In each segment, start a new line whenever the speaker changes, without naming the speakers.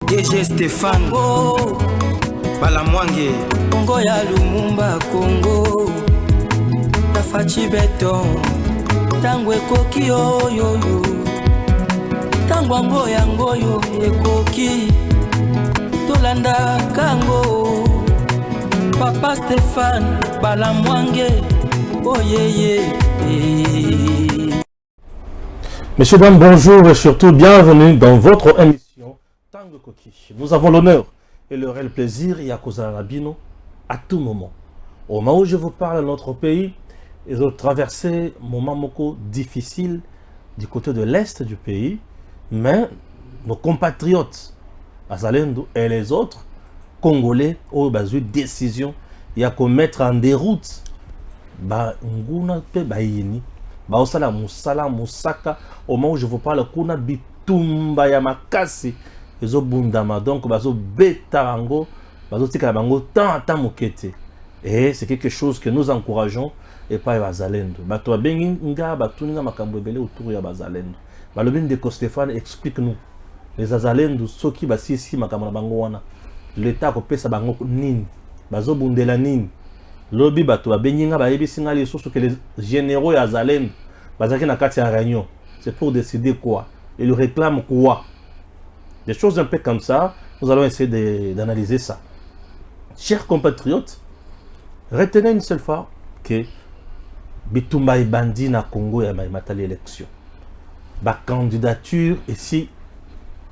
DG Stéphane
Congo
Balamwange
Congo ya Lumumba Congo Tafachi Beton Tango ekoki oyoyo Tango ango yango yo ekoki Tolanda kango Papa Stéphane Balamwange Oh yeah.
Messieurs, dames, bonjour et surtout bienvenue dans votre émission Tango Koki. Nous avons l'honneur et le réel plaisir, Yakuza Rabino, à tout moment. Au moment où je vous parle de notre pays, ils ont traversé un moment difficile du côté de l'est du pays, mais nos compatriotes, Azalendo et les autres, Congolais, ont eu décision, il y a qu'à mettre en déroute, nguna pe bayini, osala musala musaka, au moment où je vous parle, kuna bitumba ya makasi, ezo bundama, donc bazo betarango, bazo tika bango tant mokete. Et c'est quelque chose que nous encourageons et pas Bazalendo. Bato bengi nga batuninga makambo ebele autour ya Bazalendo. Balobin de Stéphane explique-nous. Les Azalendo soki basisi makambo na bango wana. L'état ko pesa bango nini? Bazo bundela nini? Lobi bato bengi nga bayebisi nga lisusu que les généraux ya Azalendo bazaki na kati ya réunion. C'est pour décider quoi? Ils réclament quoi? Des choses un peu comme ça, nous allons essayer d'analyser ça. Chers compatriotes, retenez une seule fois que Bitumba Bandi na Congo ya matali élection. Ba candidature ici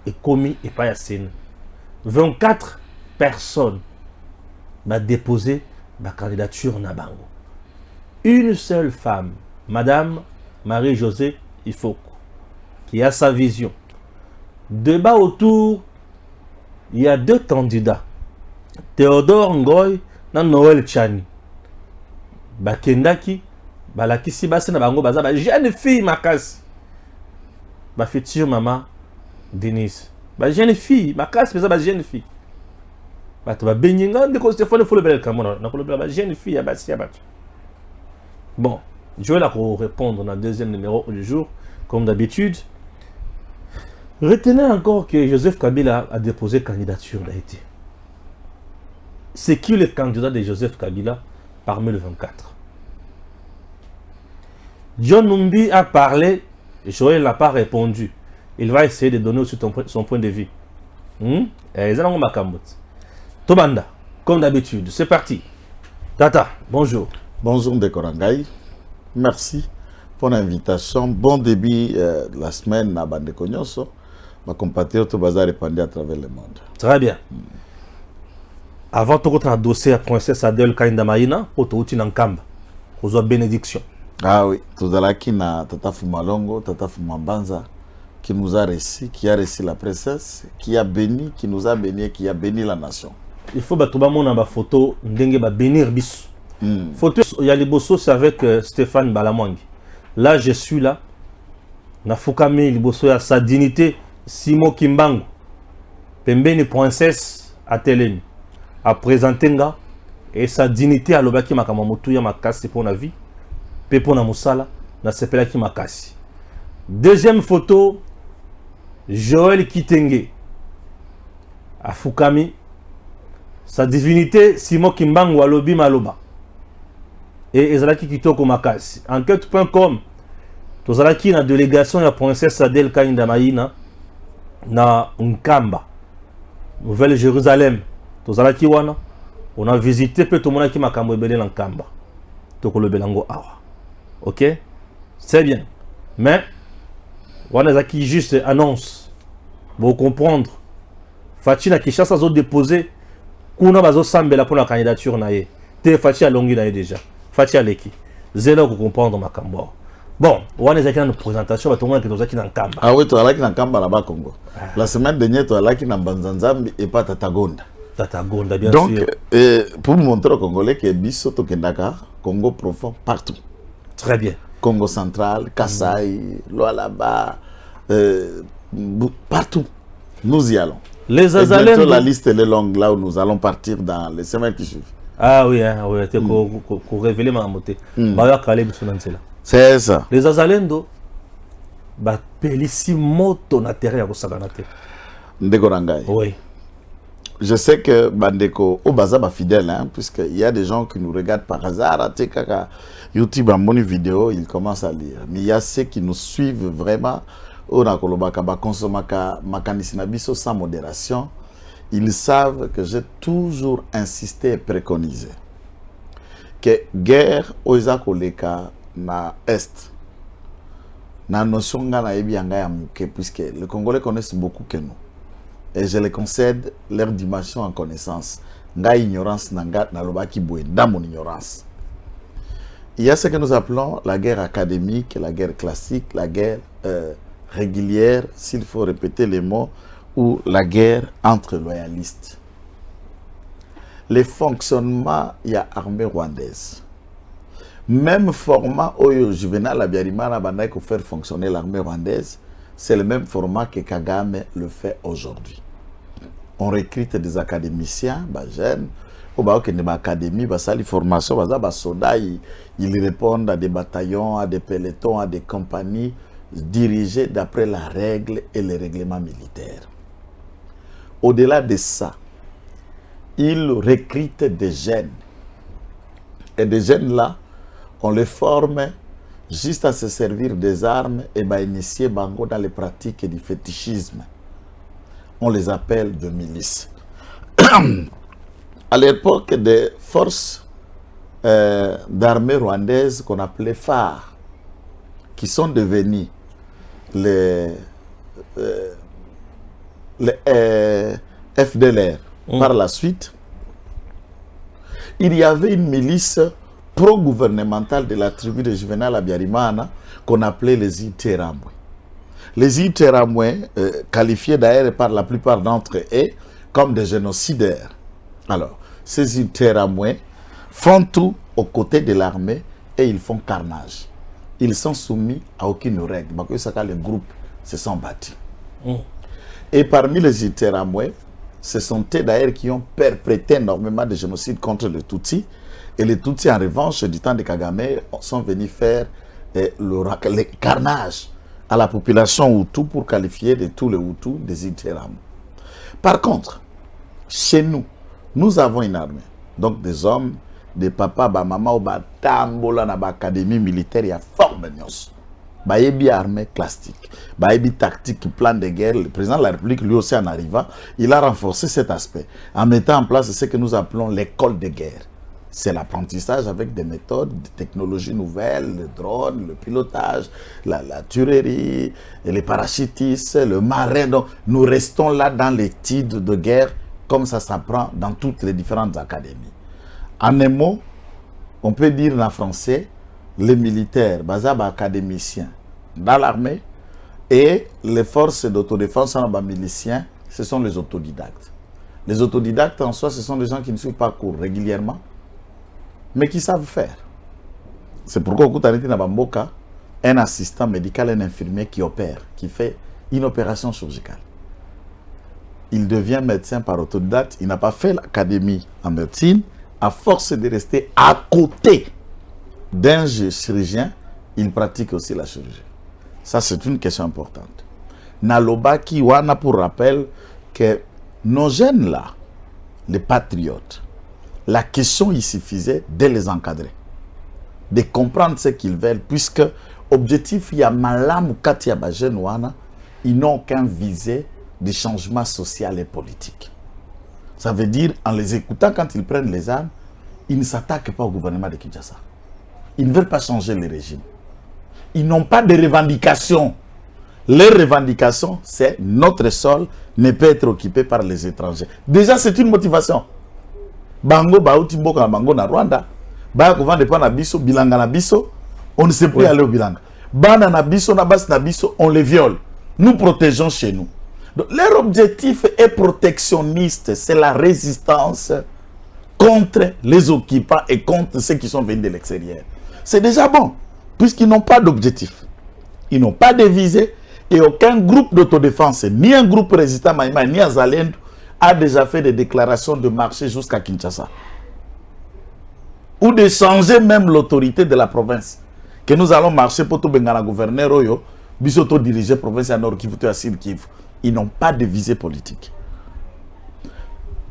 est commis et pas assez. 24 personnes ba déposé ba candidature na bango. Une seule femme, Madame Marie-Josée Ifoko, qui a sa vision. Débat autour, il y a deux candidats. Théodore Ngoy na Noël Chani. Bakendaki, balakisi basi na bango baza ba jeune fille makasi. Ba future maman Denise. Ba jeune fille makasi baza ba jeune fille. Bato ba benyinga ndeko Stéphane faut le bel kamona na ko le ba jeune fille ya basi ya bato. Bon, je vais la répondre dans le deuxième numéro du jour comme d'habitude. Retenez encore que Joseph Kabila a déposé candidature d'Haïti. C'est qui le candidat de Joseph Kabila parmi les 24? John Numbi a parlé, Joël n'a pas répondu. Il va essayer de donner aussi son point de vue. Tobanda, comme d'habitude, c'est parti. Tata, bonjour.
Bonjour Dekorangai. Merci pour l'invitation. Bon début de la semaine à Bande Konyoso. Ma compatriote Bazar répandue à travers le monde.
Très bien. Avant de rentrer dossier à princesse Adèle Kainda Maïna, pour te retirer en camp, aux bénédictions.
Ah oui, tout à l'heure qui n'a Tata Fumalongo, Tata Fumambanza, qui nous a reçu, qui a reçu la princesse, qui a béni, qui nous a béni, qui a béni la nation.
Il faut que tu aies une photo, ndenge ba bénir bis. Photo, il y a les bossos, c'est avec Stéphane Balamwangi. Là, je suis là. Na Fukami, les bossos, à sa dignité, Simo Kimbangu, Pembeni princesse à Telemi, à présenter nga et sa dignité à l'obaki makamamotu ya makasi pour la vie, pe pour la musala, na sepela ki makasi. Deuxième photo, Joël Kitenge, à Fukami, sa divinité Simo Kimbangu à lobi maloba. Et Ezalaki Kitoko makasi. Enquête.com, tozalaki na délégation ya princesse Adèle Kainda Maïna, na Nkamba, Nouvelle-Jérusalem, tozalaki wana, on a visité pe tomona ki makambo ebele na Nkamba. Tokolo belango awa. OK? C'est bien. Mais wana zaki juste annonce. Vous comprendre. Fachi na Kishasa zo déposer kuna bazo sambela pour la candidature na ye. Te Fachi a longi na ye déjà. Fachi a leki. Zelo ko comprendre makambo. Bon, on a une présentation, on a une Kamba.
Ah oui, tu as une Kamba là-bas, Congo. La semaine dernière, tu as une Banzanzambi et pas Tatagonda.
Tatagonda, bien
donc,
sûr.
Donc, pour montrer aux Congolais que Bisoto Kendaka, Congo profond, partout.
Très bien.
Congo central, Kasaï, Lualaba, partout. Nous y allons.
Les Azalènes.
La liste est longue là où nous allons partir dans les semaines qui suivent.
Ah oui, hein, oui, pour révéler ma montée.
C'est ça.
Les Azalendo, pelisi moto na terrain ya kosakanate.
Ndeko Rangai.
Oui.
Je sais que Bandeko au Bazaba fidèle, hein, puisqu'il y a des gens qui nous regardent par hasard. YouTube a mon vidéo, ils commencent à lire. Mais il y a ceux qui nous suivent vraiment. On a sans modération. Ils savent que j'ai toujours insisté et préconisé que guerre aux Koleka na Est. Na notion na ebianga ya muke, puisque les Congolais connaissent beaucoup que nous. Et je les concède leur dimension en connaissance. Nga ignorance nanga na lobaki boue dans mon ignorance. Il y a ce que nous appelons la guerre académique, la guerre classique, la guerre régulière, s'il faut répéter les mots, ou la guerre entre loyalistes. Les fonctionnements, il y a armée rwandaise. Même format Oyo Juvenal Abiyarimana Bandai pour faire fonctionner l'armée rwandaise, c'est le même format que Kagame le fait aujourd'hui. On recrute des académiciens, jeunes, au académie, formation, soldats, ils répondent à des bataillons, à des pelotons, à des compagnies dirigées d'après la règle et les règlements militaires. Au-delà de ça, ils recrutent des jeunes. Et des jeunes là, on les forme juste à se servir des armes et initier Bango dans les pratiques du fétichisme. On les appelle de milices. À l'époque des forces d'armée rwandaises qu'on appelait phares, qui sont devenus les FDLR par la suite, il y avait une milice pro-gouvernementale de la tribu de Juvenal Abiyarimana qu'on appelait les Iteramwe. Les Iteramwe, qualifiés d'ailleurs par la plupart d'entre eux comme des génocidaires. Alors, ces Iteramwe font tout aux côtés de l'armée et ils font carnage. Ils sont soumis à aucune règle. Les groupes se sont battus. Et parmi les Iteramwe, ce sont eux d'ailleurs qui ont perpétré énormément de génocides contre les Tutsis. Et les Tutsis, en revanche, du temps de Kagame, sont venus faire le carnage à la population Hutu pour qualifier de tous les Hutus des Iteramwe. Par contre, chez nous, nous avons une armée. Donc des hommes, des papas, des mamans, des tambola dans l'académie militaire, il y a fort de nyos. Bayebi armée classique, bayebi tactique, plan de guerre. Le président de la République, lui aussi en arrivant, il a renforcé cet aspect en mettant en place ce que nous appelons l'école de guerre. C'est l'apprentissage avec des méthodes, des technologies nouvelles, le drone, le pilotage, la tuerie, les parachutistes, le marin. Donc, nous restons là dans l'étude de guerre comme ça s'apprend dans toutes les différentes académies. En un mot, on peut dire en français, les militaires, bazaba académiciens dans l'armée et les forces d'autodéfense en miliciens, ce sont les autodidactes. Les autodidactes en soi, ce sont des gens qui ne suivent pas cours régulièrement, mais qui savent faire. C'est pourquoi un assistant médical, un infirmier qui opère, qui fait une opération chirurgicale. Il devient médecin par autodidacte, il n'a pas fait l'académie en médecine, à force de rester à côté d'un chirurgien, il pratique aussi la chirurgie. Ça, c'est une question importante. Naloba qui wana pour rappel que nos jeunes là, les patriotes, la question il suffisait de les encadrer, de comprendre ce qu'ils veulent, puisque objectif il y a malam katia ba jeune wana, ils n'ont qu'un visé de changement social et politique. Ça veut dire, en les écoutant, quand ils prennent les armes, ils ne s'attaquent pas au gouvernement de Kinshasa. Ils ne veulent pas changer le régime. Ils n'ont pas de revendications. Les revendications, c'est notre sol ne peut être occupé par les étrangers. Déjà, c'est une motivation. Bango, Baouti, Mboka, Bango, na Rwanda. Bango, na biso, bilanga na biso, on ne sait plus aller au bilanga. Bana na biso, na bas na biso, on les viole. Nous protégeons chez nous. Donc, leur objectif est protectionniste, c'est la résistance contre les occupants et contre ceux qui sont venus de l'extérieur. C'est déjà bon, puisqu'ils n'ont pas d'objectif. Ils n'ont pas de visée et aucun groupe d'autodéfense, ni un groupe résistant Maïma, ni Azalendo, a déjà fait des déclarations de marcher jusqu'à Kinshasa. Ou de changer même l'autorité de la province. Que nous allons marcher pour tout Bengana gouverneur Oyo, bisoto diriger province à Nord Kivu, à Sud Kivu. ils n'ont pas de visée politique.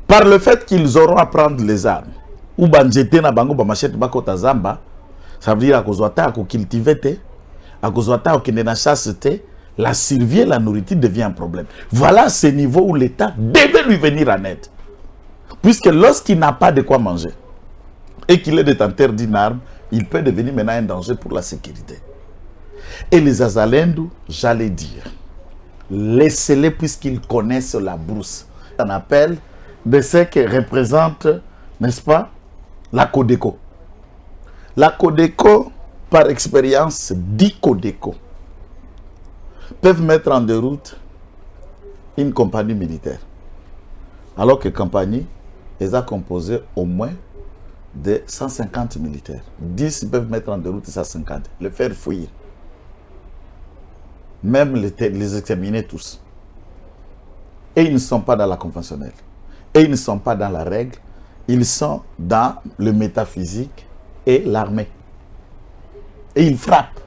Par le fait qu'ils auront à prendre les armes, ou banjete na bango ba machette bako tazamba, ça veut dire à kozwata à cultiver, à kozwata à na chasse, la survie et la nourriture devient un problème. Voilà ce niveau où l'État devait lui venir en aide. Puisque lorsqu'il n'a pas de quoi manger et qu'il est détenteur d'une arme, il peut devenir maintenant un danger pour la sécurité. Et les Azalendou, j'allais dire, laissez-les puisqu'ils connaissent la brousse. On appelle de ce que représente, n'est-ce pas, la Codeco. La Codeco, par expérience, 10 Codeco peuvent mettre en déroute une compagnie militaire. Alors que compagnie, elle a composé au moins de 150 militaires. 10 peuvent mettre en déroute 150, les faire fuir. Même les exterminer tous. Et ils ne sont pas dans la conventionnelle. Et ils ne sont pas dans la règle. Ils sont dans le métaphysique et l'armée. Et ils frappent.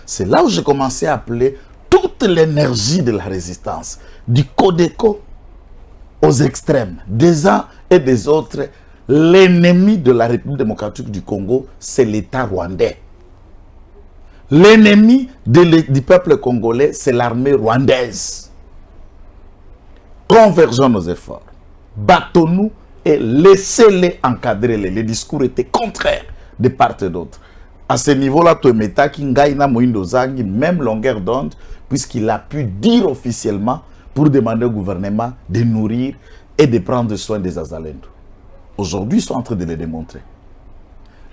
C'est là où j'ai commencé à appeler toute l'énergie de la résistance, du Codeco aux extrêmes, des uns et des autres. L'ennemi de la République démocratique du Congo, c'est l'État rwandais. L'ennemi du peuple congolais, c'est l'armée rwandaise. Convergeons nos efforts. Battons-nous et laissez-les encadrer. Les discours étaient contraires de part et d'autre. À ce niveau-là, Toemeta Kingaina Moindo Zangi, même longueur d'onde, puisqu'il a pu dire officiellement pour demander au gouvernement de nourrir et de prendre soin des Azalendou. Aujourd'hui, ils sont en train de le démontrer.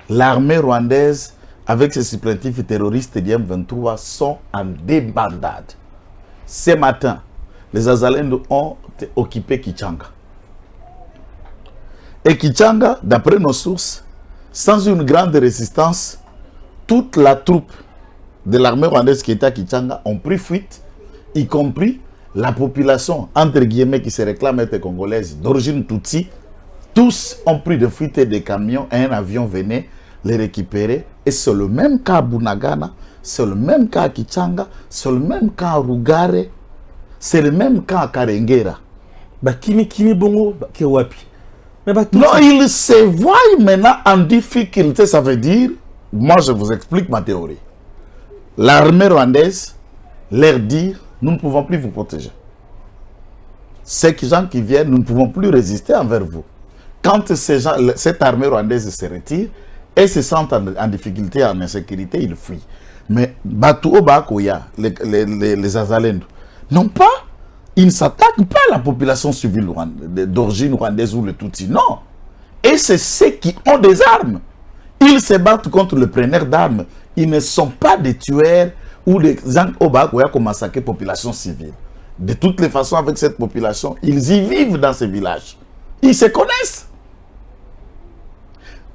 L'armée rwandaise, avec ses supplétifs terroristes du M23, sont en débandade. Ce matin, les Azalendou ont occupé Kichanga. Et Kichanga, d'après nos sources, sans une grande résistance, toute la troupe de l'armée rwandaise qui était à Kichanga ont pris fuite, y compris la population, entre guillemets, qui se réclame être congolaise, d'origine Tutsi. Tous ont pris de fuite des camions et un avion venait les récupérer. Et c'est le même cas à Bunagana, c'est le même cas à Kichanga, c'est le même cas à Rugare, c'est le même cas à Karengera.
Kimi bongo kewapi.
Non, ils se voient maintenant en difficulté, ça veut dire, moi je vous explique ma théorie. L'armée rwandaise leur dit, nous ne pouvons plus vous protéger. Ces gens qui viennent, nous ne pouvons plus résister envers vous. Quand cette armée rwandaise se retire et se sentent en difficulté, en insécurité, ils fuient. Mais Batou Obakoya, les Azalendou, non pas, ils ne s'attaquent pas à la population civile d'origine rwandaise ou le Tutsi, non. Et c'est ceux qui ont des armes. Ils se battent contre le preneur d'armes. Ils ne sont pas des tueurs ou des gens Obakoya qui ont massacré la population civile. De toutes les façons, avec cette population, ils y vivent dans ces villages. Ils se connaissent.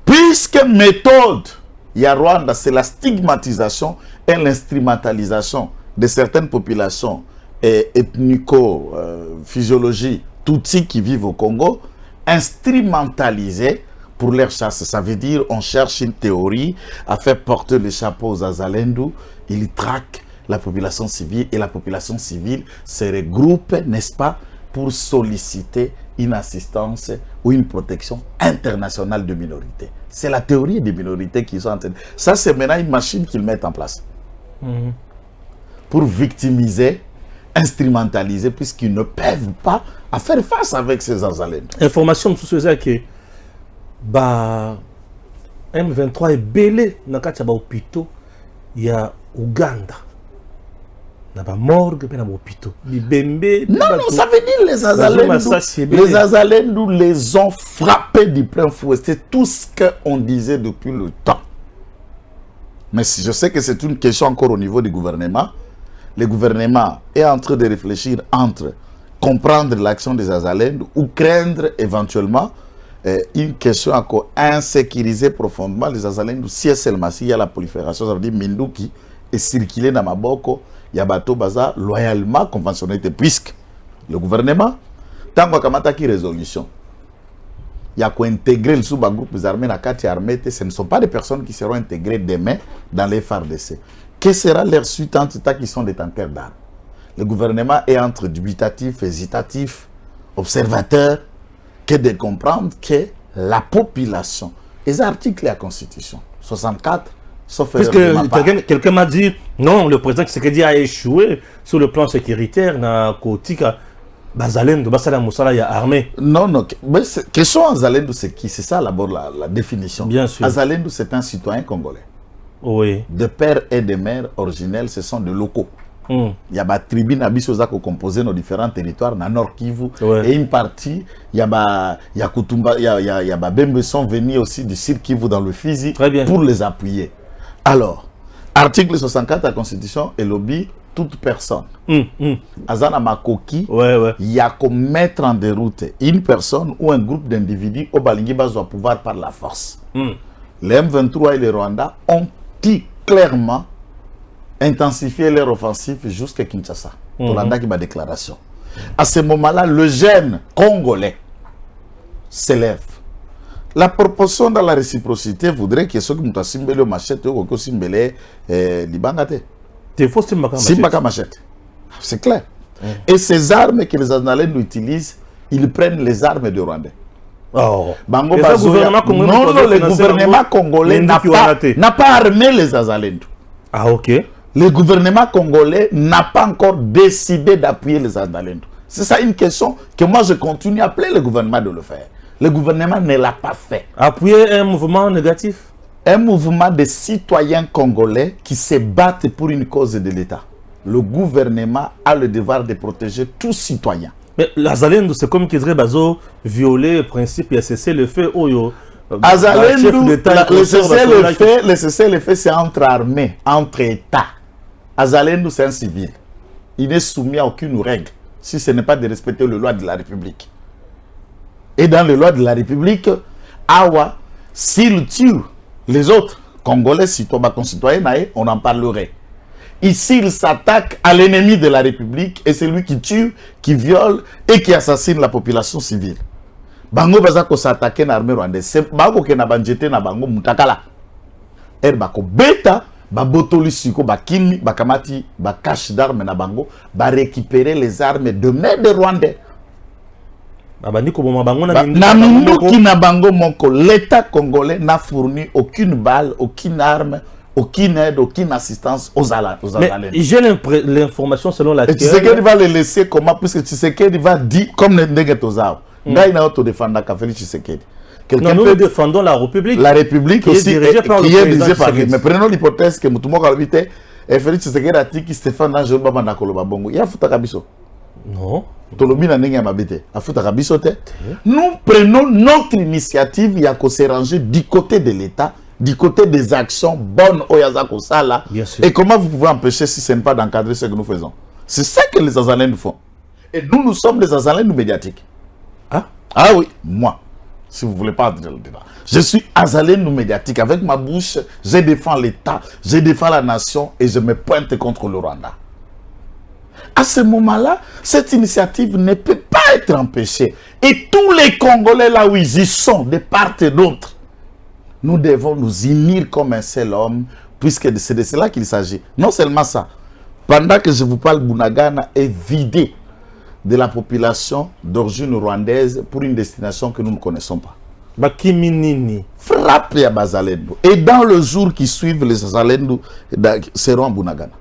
Puisque méthode, il y a Rwanda, c'est la stigmatisation et l'instrumentalisation de certaines populations ethnico-physiologie Tutsi qui vivent au Congo, instrumentalisées pour leur chasse. Ça veut dire on cherche une théorie à faire porter le chapeau aux Azalendou, ils traquent la population civile et la population civile se regroupe, n'est-ce pas, pour solliciter une assistance ou une protection internationale de minorités. C'est la théorie des minorités qui sont en train de... Ça, c'est maintenant une machine qu'ils mettent en place. Pour victimiser, instrumentaliser, puisqu'ils ne peuvent pas à faire face avec ces Azalendou.
Information sur ce que M23 est belé dans le hôpital. Il y a Ouganda. Il y a morgue, il y a hôpital.
Non, ça veut dire les Azalendou les ont frappés du plein fouet. C'est tout ce qu'on disait depuis le temps. Mais si je sais que c'est une question encore au niveau du gouvernement. Le gouvernement est en train de réfléchir entre comprendre l'action des Azalendou ou craindre éventuellement une question encore insécuriser profondément les Azalendou. Si seulement s'il y a la prolifération, ça veut dire Minduki est circulé dans Maboko, il y a Bato Baza loyalement conventionné, puisque le gouvernement, tant qu'il y a une résolution, il y a qu'intégrer le sous-groupe des armées, ce ne sont pas des personnes qui seront intégrées demain dans les FARDC. Quelle sera leur suite en tout cas qui sont détenteurs d'armes? Le gouvernement est entre dubitatif, hésitatif, observateur, que de comprendre que la population, les articles de la Constitution, 64, sauf
puisque quelqu'un m'a dit, non, le président Tshisekedi a échoué sur le plan sécuritaire dans Kotika. Bazalendo, Basala Moussala, il y a armée.
Non, non. Mais question Azalendo, c'est qui? C'est ça d'abord la définition.
Bien sûr.
Azalendo, c'est un citoyen congolais.
Oui.
De père et de mère originels, ce sont des locaux. Il y a des tribus qui composent nos différents territoires, dans Nord Kivu. Ouais. Et une partie, il y a Kutumba, il y a Bembe sont venus aussi du Sud Kivu dans le Fizi pour les appuyer. Alors, article 64 de la Constitution est lobby toute personne. Azana Makoki, il y a qu'à mettre en déroute une personne ou un groupe d'individus au Balingi Bazo pouvoir par la force. Les M23 et les Rwanda ont dit clairement intensifié leur offensive jusqu'à Kinshasa. Tolanda qui ma déclaration. À ce moment-là, le jeune congolais s'élève. La proportion dans la réciprocité voudrait que ceux qui ont simbélé le machette ou qui ont simbélé l'Ibangate. Simbaka machette. C'est clair. Et ces armes que les Azanalais utilisent, ils prennent les armes de Rwandais.
Oh.
Bango le gouvernement congolais n'a pas armé les Azalendo.
Ah, ok.
Le gouvernement congolais n'a pas encore décidé d'appuyer les Azalendo. C'est ça une question que moi je continue à appeler le gouvernement de le faire. Le gouvernement ne l'a pas fait.
Appuyer un mouvement négatif?
Un mouvement de citoyens congolais qui se battent pour une cause de l'État. Le gouvernement a le devoir de protéger tous citoyens.
Mais l'Azalendo, c'est comme qu'ils auraient violé le principe et cessé le fait.
Azalendo, le cessez-le-fait, c'est entre armées, entre États. Azalendo, c'est un civil. Il n'est soumis à aucune règle si ce n'est pas de respecter les lois de la République. Et dans les lois de la République, Awa, s'il tue les autres Congolais, concitoyens, on en parlerait. Ici, il s'attaque à l'ennemi de la République et c'est lui qui tue, qui viole et qui assassine la population civile. Bango bazako s'attaquer à l'armée rwandaise. Bango ke na banjete na bango mutakala. Bako beta, ba botoli siko, ba kimi, ba kamati, ba cache d'armes na bango, ba récupérer les armes de main de Rwandais. L'État congolais n'a fourni aucune balle, aucune arme, aucune aide, aucune assistance aux Azalènes.
J'ai l'information selon laquelle...
Tshisekedi va les laisser comment? Puisque Tshisekedi va dire comme les Ndegetozao. Là, il a autodéfendu Félix Tshisekedi.
Nous défendons la République.
La République
qui
aussi
est dirigée par le président
Tshisekedi. Mais prenons l'hypothèse que Moutoumou Kalvite et Félix Tshisekedi a dit que Stéphane Danjou Baba Koloba Bongo. Il y a Fouta Kabiso.
Non.
Nous prenons notre initiative, il y a qu'à se ranger du côté de l'État, du côté des actions bonnes au Yazako Sala. Et comment vous pouvez empêcher si ce n'est pas d'encadrer ce que nous faisons? C'est ça que les Azalènes nous font. Et nous sommes les Azalènes médiatiques. Ah oui, moi, si vous ne voulez pas entrer le débat. Je suis Azalène médiatique. Avec ma bouche, je défends l'État, je défends la nation et je me pointe contre le Rwanda. À ce moment-là, cette initiative ne peut pas être empêchée. Et tous les Congolais là où ils y sont, de part et d'autre, nous devons nous unir comme un seul homme, puisque c'est de cela qu'il s'agit. Non seulement ça, pendant que je vous parle, Bunagana est vidé de la population d'origine rwandaise pour une destination que nous ne connaissons pas. Frappe à Bazalendo. Et dans le jour qui suivent, les Azalendo seront à Bunagana.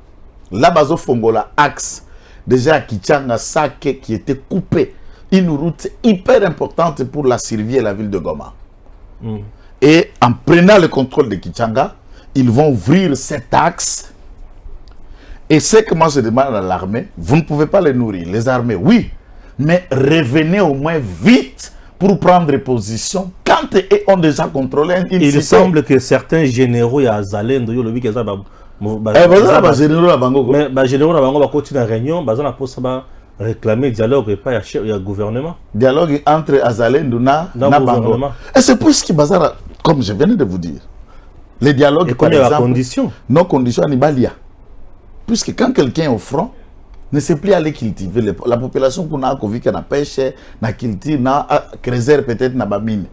Là, Bazo Fongola, axe. Déjà à Kichanga, Sake qui était coupé. Une route hyper importante pour la survie et la ville de Goma. Et en prenant le contrôle de Kichanga, ils vont ouvrir cet axe. Et c'est que moi je demande à l'armée, vous ne pouvez pas les nourrir. Les armées, oui. Mais revenez au moins vite pour prendre position quand ils ont déjà contrôlé une cité.
Il semble que certains généraux à Zalendo, le généraux vont continuer la réunion, ils vont réclamer dialogue et pas le gouvernement.
Dialogue entre Azalendo et Bango. Et c'est pour ce qui bazar, comme je viens de vous dire. Les dialogues, par exemple, nos conditions à Nibalia. Puisque quand quelqu'un est au front, ne sait plus aller cultiver. La population qu'on a vu qu'on a pêché, na cultive, na creuser peut-être na bamine.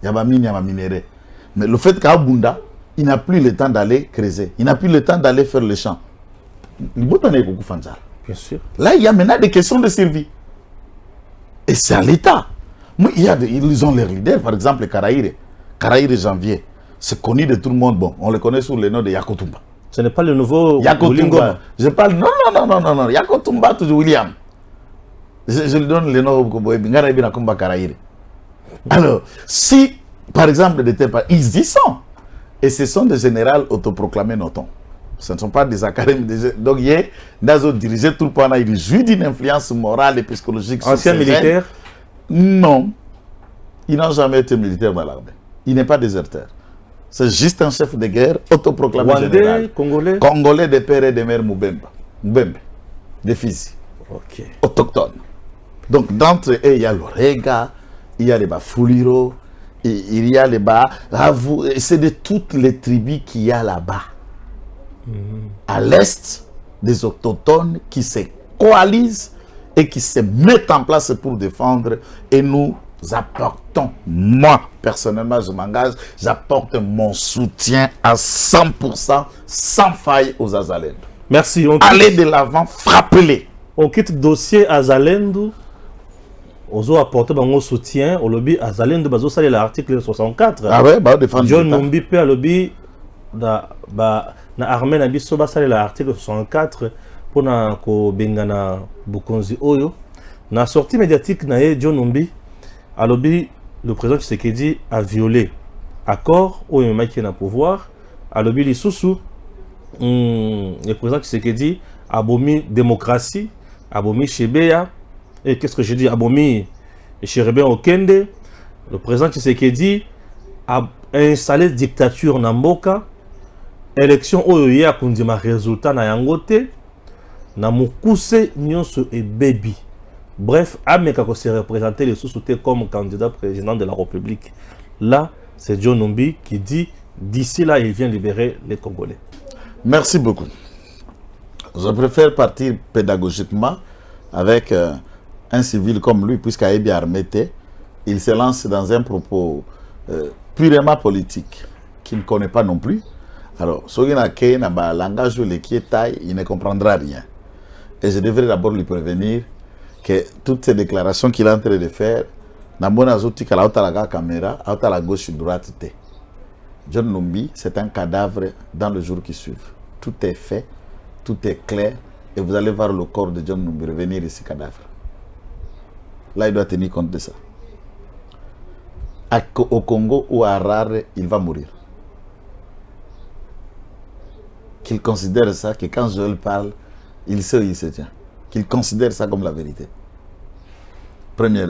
Il y a bamine, il y a minéré. Mais le fait qu'à Bunda, il n'a plus le temps d'aller creuser. Il n'a plus le temps d'aller faire le champ. Il
Bien sûr.
Là, il y a maintenant des questions de survie. Et c'est à l'État. Ils ont leurs leaders, par exemple, Karaïre. Karaïre Janvier. C'est connu de tout le monde. Bon, on le connaît sous le nom de Yakotumba.
Ce n'est pas le nouveau
Yakotumba. Je parle. Non. Yakotumba, toujours William. Je lui donne le nom. Alors, si, par exemple, ils y sont. Et ce sont des généraux autoproclamés notons. Ce ne sont pas des académiques. Donc, il y a des dirigés tout le temps. Ils jouent d'une influence morale et psychologique.
Ancien militaire?
Non. Il n'a jamais été militaire dans l'armée. Il n'est pas déserteur. C'est juste un chef de guerre autoproclamé général.
Congolais?
Congolais de père et de mère Moubemba. Moubembe. Des fils.
Ok.
Autochtones. Donc, d'entre eux, il y a l'Orega, il y a les Bafuliro, il y a les Ravu. C'est de toutes les tribus qu'il y a là-bas. À l'est, des autochtones qui se coalisent et qui se mettent en place pour défendre. Et nous apportons, moi personnellement je m'engage, j'apporte mon soutien à 100%, sans faille aux Azalendo.
Merci.
Allez de l'avant, frappez-les.
On quitte dossier Azalendo. Ozo apporte mon soutien au lobby Azalendo bazo sali l'article 64.
Ah ouais, bah défendre
John Numbi pe a lobby na armée na biso ba sali l'article 64 pour na ko bengana Bukonzi oyo. Na sortie médiatique na John Numbi a lobby le président Tshisekedi a violé accord au qui est na pouvoir a lobby li sousou le président Tshisekedi a abomi démocratie, abomi Chebeya. Et qu'est-ce que je dis? Abomi et Chérébé Okende, le président Tshisekedi a installé dictature na mboka, élection oyo a kundima résultat na yangote, na mukuse nyonso et baby. Bref, ameka ko se représenter les sous-soutés comme candidat président de la République. Là, c'est John Numbi qui dit d'ici là, il vient libérer les Congolais.
Merci beaucoup. Je préfère partir pédagogiquement avec un civil comme lui, puisqu'Aébi Armété, il se lance dans un propos purement politique, qu'il ne connaît pas non plus. Alors, si il a un langage qui est taille, il ne comprendra rien. Et je devrais d'abord lui prévenir que toutes ces déclarations qu'il est en train de faire, la caméra, à la gauche et droite. John Numbi, c'est un cadavre dans le jour qui suit. Tout est fait, tout est clair, et vous allez voir le corps de John Numbi revenir ici, cadavre. Là, il doit tenir compte de ça. Au Congo ou à Harare, il va mourir. Qu'il considère ça, que quand Joël parle, il sait où il se tient. Qu'il considère ça comme la vérité. Première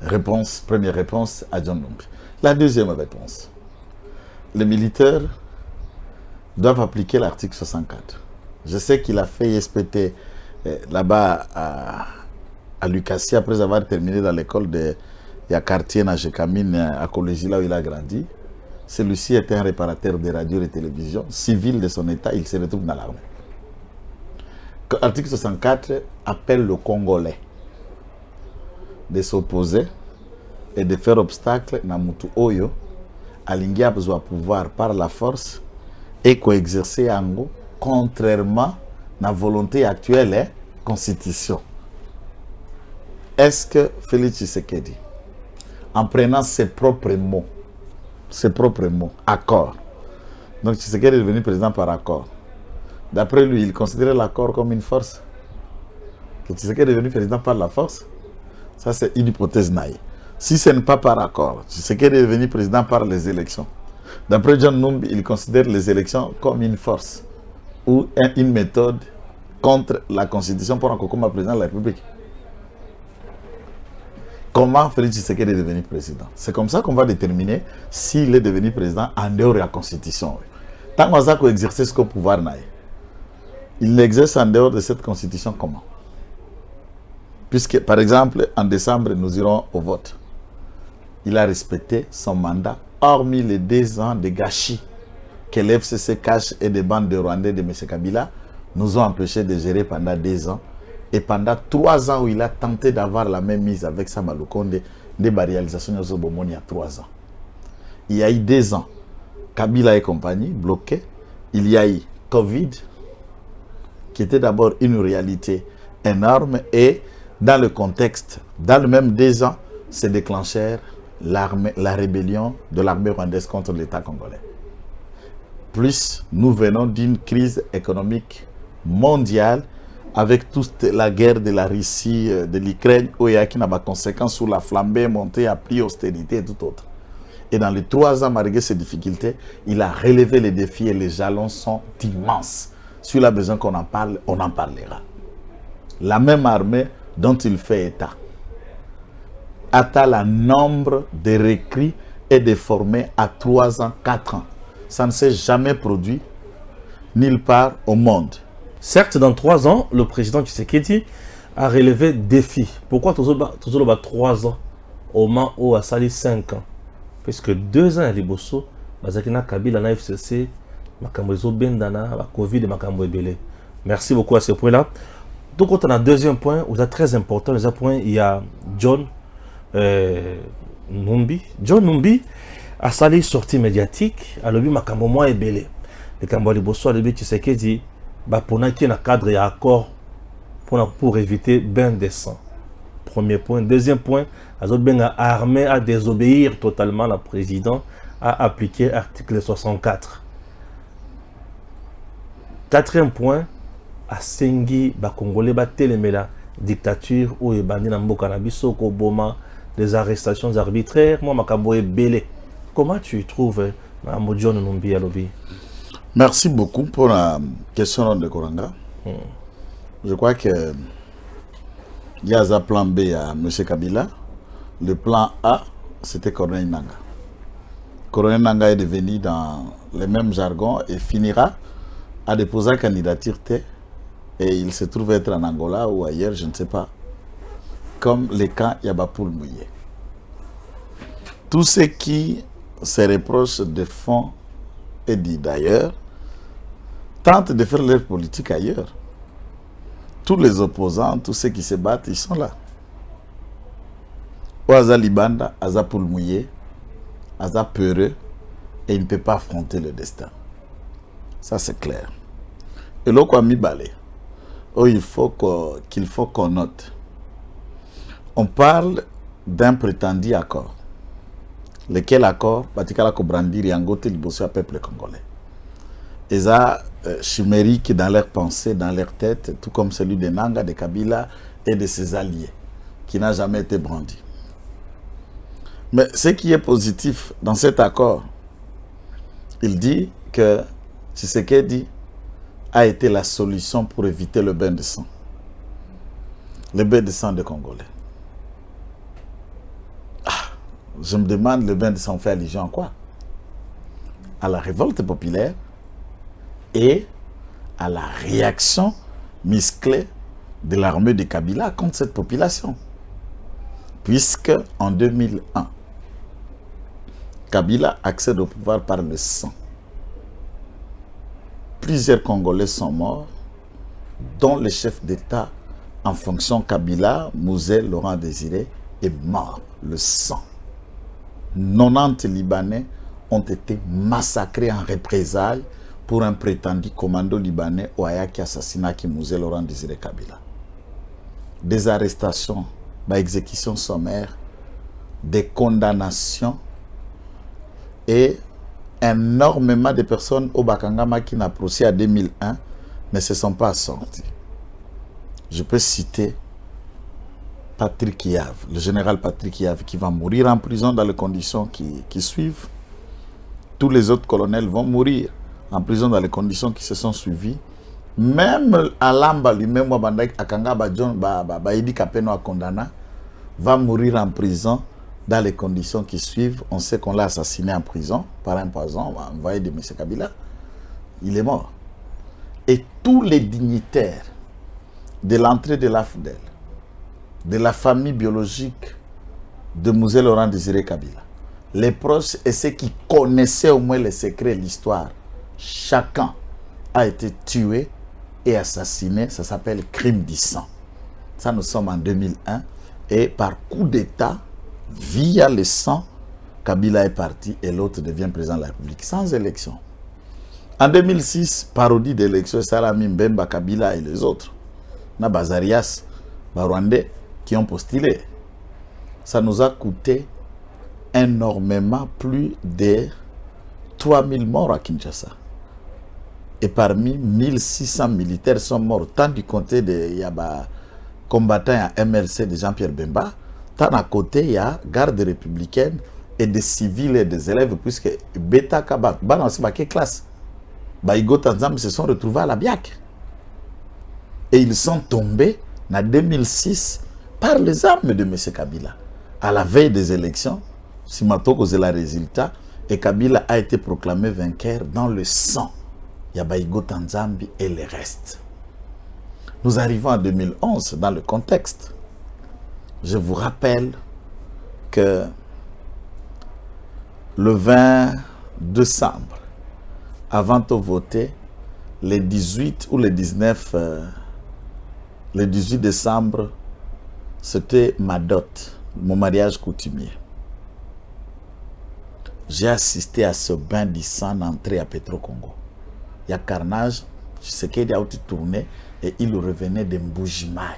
réponse à John Numbi. La deuxième réponse. Les militaires doivent appliquer l'article 64. Je sais qu'il a fait SPT là-bas à Lucassi après avoir terminé dans l'école de quartier Najekamine à Collège là où il a grandi. Celui-ci était un réparateur de radio et de télévision, civil de son état, il se retrouve dans l'armée. L'article 64 appelle le Congolais de s'opposer et de faire obstacle à Mutu Oyo, à l'ingia besoin pouvoir par la force et coexercer en gros, contrairement à la volonté actuelle et constitution. Est-ce que Félix Tshisekedi, en prenant ses propres mots, accord, donc Tshisekedi est devenu président par accord, d'après lui, il considérait l'accord comme une force, que Tshisekedi est devenu président par la force, ça c'est une hypothèse naïve. Si ce n'est pas par accord, Tshisekedi est devenu président par les élections. D'après John Numbi, il considère les élections comme une force ou une méthode contre la constitution pour un comme président de la République. Comment Félix Tshisekedi est devenu président? C'est comme ça qu'on va déterminer s'il est devenu président en dehors de la constitution. Tant qu'on a exercé ce pouvoir, il l'exerce en dehors de cette constitution comment? Puisque, par exemple, en décembre, nous irons au vote. Il a respecté son mandat, hormis les 2 ans de gâchis que l'FCC cache et des bandes de Rwandais de M. Kabila nous ont empêchés de gérer pendant 2 ans. Et pendant 3 ans où il a tenté d'avoir la même mise avec Sama Lukonde, des réalisations de Zobomon il y a 3 ans. Il y a eu 2 ans, Kabila et compagnie bloqués. Il y a eu Covid, qui était d'abord une réalité, énorme et dans le contexte, dans le même 2 ans, se déclenchèrent la rébellion de l'armée rwandaise contre l'État congolais. Plus, nous venons d'une crise économique mondiale avec toute la guerre de la Russie, de l'Ukraine, où il y a qui n'a pas conséquence sur la flambée montée à prix, austérité et tout autre. Et dans les 3 ans, malgré ces difficultés, il a relevé les défis et les jalons sont immenses. S'il a besoin qu'on en parle, on en parlera. La même armée dont il fait état atteint le nombre de recrues et de formés à 3 ans, 4 ans. Ça ne s'est jamais produit nulle part au monde.
Certes, dans 3 ans, le président Tshisekedi a relevé défi. Pourquoi toujours 3 ans au moment où a sali 5 ans? Parce que 2 ans à Liboso, Bazakina Kabila na FCC, Makambozo Bendana, Covid et Makambo Ebele. Merci beaucoup à ce point-là. Donc, on a un deuxième point, où c'est très important. Deuxième point, il y a John Numbi. John Numbi a sali sortie médiatique, a levé Makambo Moa Ebele. Le Kambo Liboso a levé Tshisekedi. Pour un cadre et accord pour éviter bain de sang. Premier point. Deuxième point, les autres armée à désobéir totalement le président à appliquer l'article 64. Quatrième point, à Sengi, Congolais, la dictature où il bandi dans Cannabis, Boma, des arrestations arbitraires. Moi, Makambo est belé. Comment tu trouves John Numbi à Lobi?
Merci beaucoup pour la question de Koranga. Je crois que il y a un plan B à M. Kabila. Le plan A, c'était Corneille Nangaa. Corneille Nangaa est devenu dans les mêmes jargons et finira à déposer candidature T. Et il se trouve être en Angola ou ailleurs, je ne sais pas. Comme les camps Yabapoul mouillé. Tous ceux qui se reprochent de fond et dit d'ailleurs, tentent de faire leur politique ailleurs. Tous les opposants, tous ceux qui se battent, ils sont là. Oaza Libanda, Aza Poulmouye, Aza peureux, et il ne peut pas affronter le destin. Ça, c'est clair. Et là, quoi, Mibale, il faut qu'on note. On parle d'un prétendu accord. Lequel accord? Batikala Kobrandir Yangote Liboso peuple congolais. Et ça, chimérique dans leurs pensées, dans leur tête, tout comme celui de Nanga, de Kabila et de ses alliés, qui n'a jamais été brandi. Mais ce qui est positif dans cet accord, il dit que Tshisekedi a été la solution pour éviter le bain de sang. Le bain de sang des Congolais. Je me demande, le bain de sang fait allusion à quoi? À la révolte populaire et à la réaction musclée de l'armée de Kabila contre cette population. Puisque en 2001, Kabila accède au pouvoir par le sang. Plusieurs Congolais sont morts, dont le chef d'État en fonction Kabila, Mouzé Laurent Désiré, est mort. Le sang. 90 Libanais ont été massacrés en représailles pour un prétendu commando libanais au Ayaki assassinat qui Mouzé Laurent Désiré Kabila. Des arrestations, des exécutions sommaires, des condamnations et énormément de personnes au Bakangama qui n'a procès à 2001 ne se sont pas sorties. Je peux citer Patrick Yav, le général Patrick Yav, qui va mourir en prison dans les conditions qui suivent. Tous les autres colonels vont mourir en prison dans les conditions qui se sont suivies. Même Alamba lui-même, Akanga John Baidi Kapeno Kondana, va mourir en prison dans les conditions qui suivent. On sait qu'on l'a assassiné en prison par un poison envoyé de M. Kabila. Il est mort. Et tous les dignitaires de l'entrée de l'AFDEL, de la famille biologique de Mouzé Laurent Désiré Kabila, les proches et ceux qui connaissaient au moins les secrets, l'histoire, chacun a été tué et assassiné. Ça s'appelle crime du sang. Ça, nous sommes en 2001. Et par coup d'État, via le sang, Kabila est parti et l'autre devient président de la République sans élection. En 2006, parodie d'élection, Salami Mbemba, Kabila et les autres. na Bazarias, Rwandais, qui ont postulé. Ça nous a coûté énormément, plus de 3000 morts à Kinshasa. Et parmi 1600 militaires sont morts, tant du côté des combattants à MLC de Jean-Pierre Bemba, tant à côté, il y a garde républicaine et des civils et des élèves, puisque Beta Kabat, balancé ma classe. Baïgo Tanzam se sont retrouvés à la BIAC. Et ils sont tombés en 2006 par les armes de M. Kabila. À la veille des élections, Simatoko c'est le résultat, et Kabila a été proclamé vainqueur dans le sang. Il y a Baïgo Tanzambi et les restes. Nous arrivons en 2011 dans le contexte. Je vous rappelle que le 20 décembre, avant de voter, le 18 ou le 19, le 18 décembre, c'était ma dot, mon mariage coutumier. J'ai assisté à ce bain de sang d'entrée à Petro-Congo. Il y a carnage, je sais qu'il a tourné et il revenait de Mbujimai.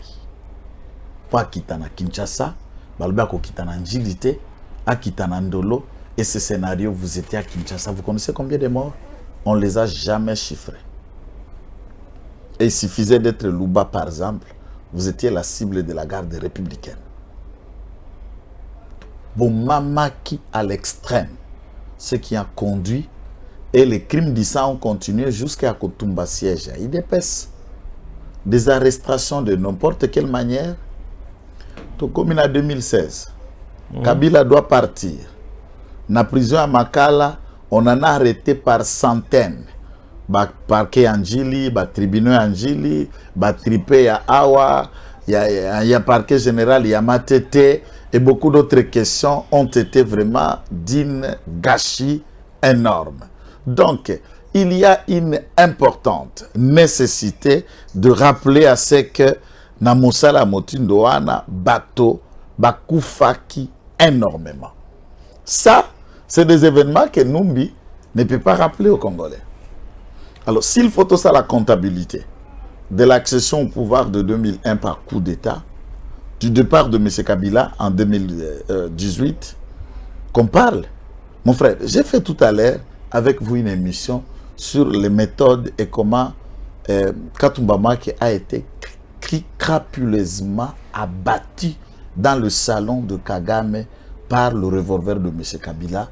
Pas Kitana Kinshasa, Balba Kitana Njilite, à Kitana Ndolo, et ce scénario, vous étiez à Kinshasa. Vous connaissez combien de morts? On ne les a jamais chiffrés. Et il suffisait d'être Louba, par exemple, vous étiez la cible de la garde républicaine. Bomamaki à l'extrême, ce qui a conduit, et les crimes d'Issa ont continué jusqu'à Kotumba siège à IDPS. Des arrestations de n'importe quelle manière. Tout comme en 2016, Kabila doit partir. Dans la prison à Makala, on en a arrêté par centaines. Parquet Anjili, tribunal Anjili, tripé à Awa, il y a parquet général, il y a Matete, et beaucoup d'autres questions ont été vraiment d'une gâchis énorme. Donc, il y a une importante nécessité de rappeler à ce que Namosala Motindoana Bato Bakufaki énormément. Ça, c'est des événements que Numbi ne peut pas rappeler aux Congolais. Alors, s'il faut tout ça, la comptabilité de l'accession au pouvoir de 2001 par coup d'État, du départ de M. Kabila en 2018, qu'on parle. Mon frère, j'ai fait tout à l'heure avec vous une émission sur les méthodes et comment Katumba Maki a été crapuleusement abattu dans le salon de Kagame par le revolver de M. Kabila,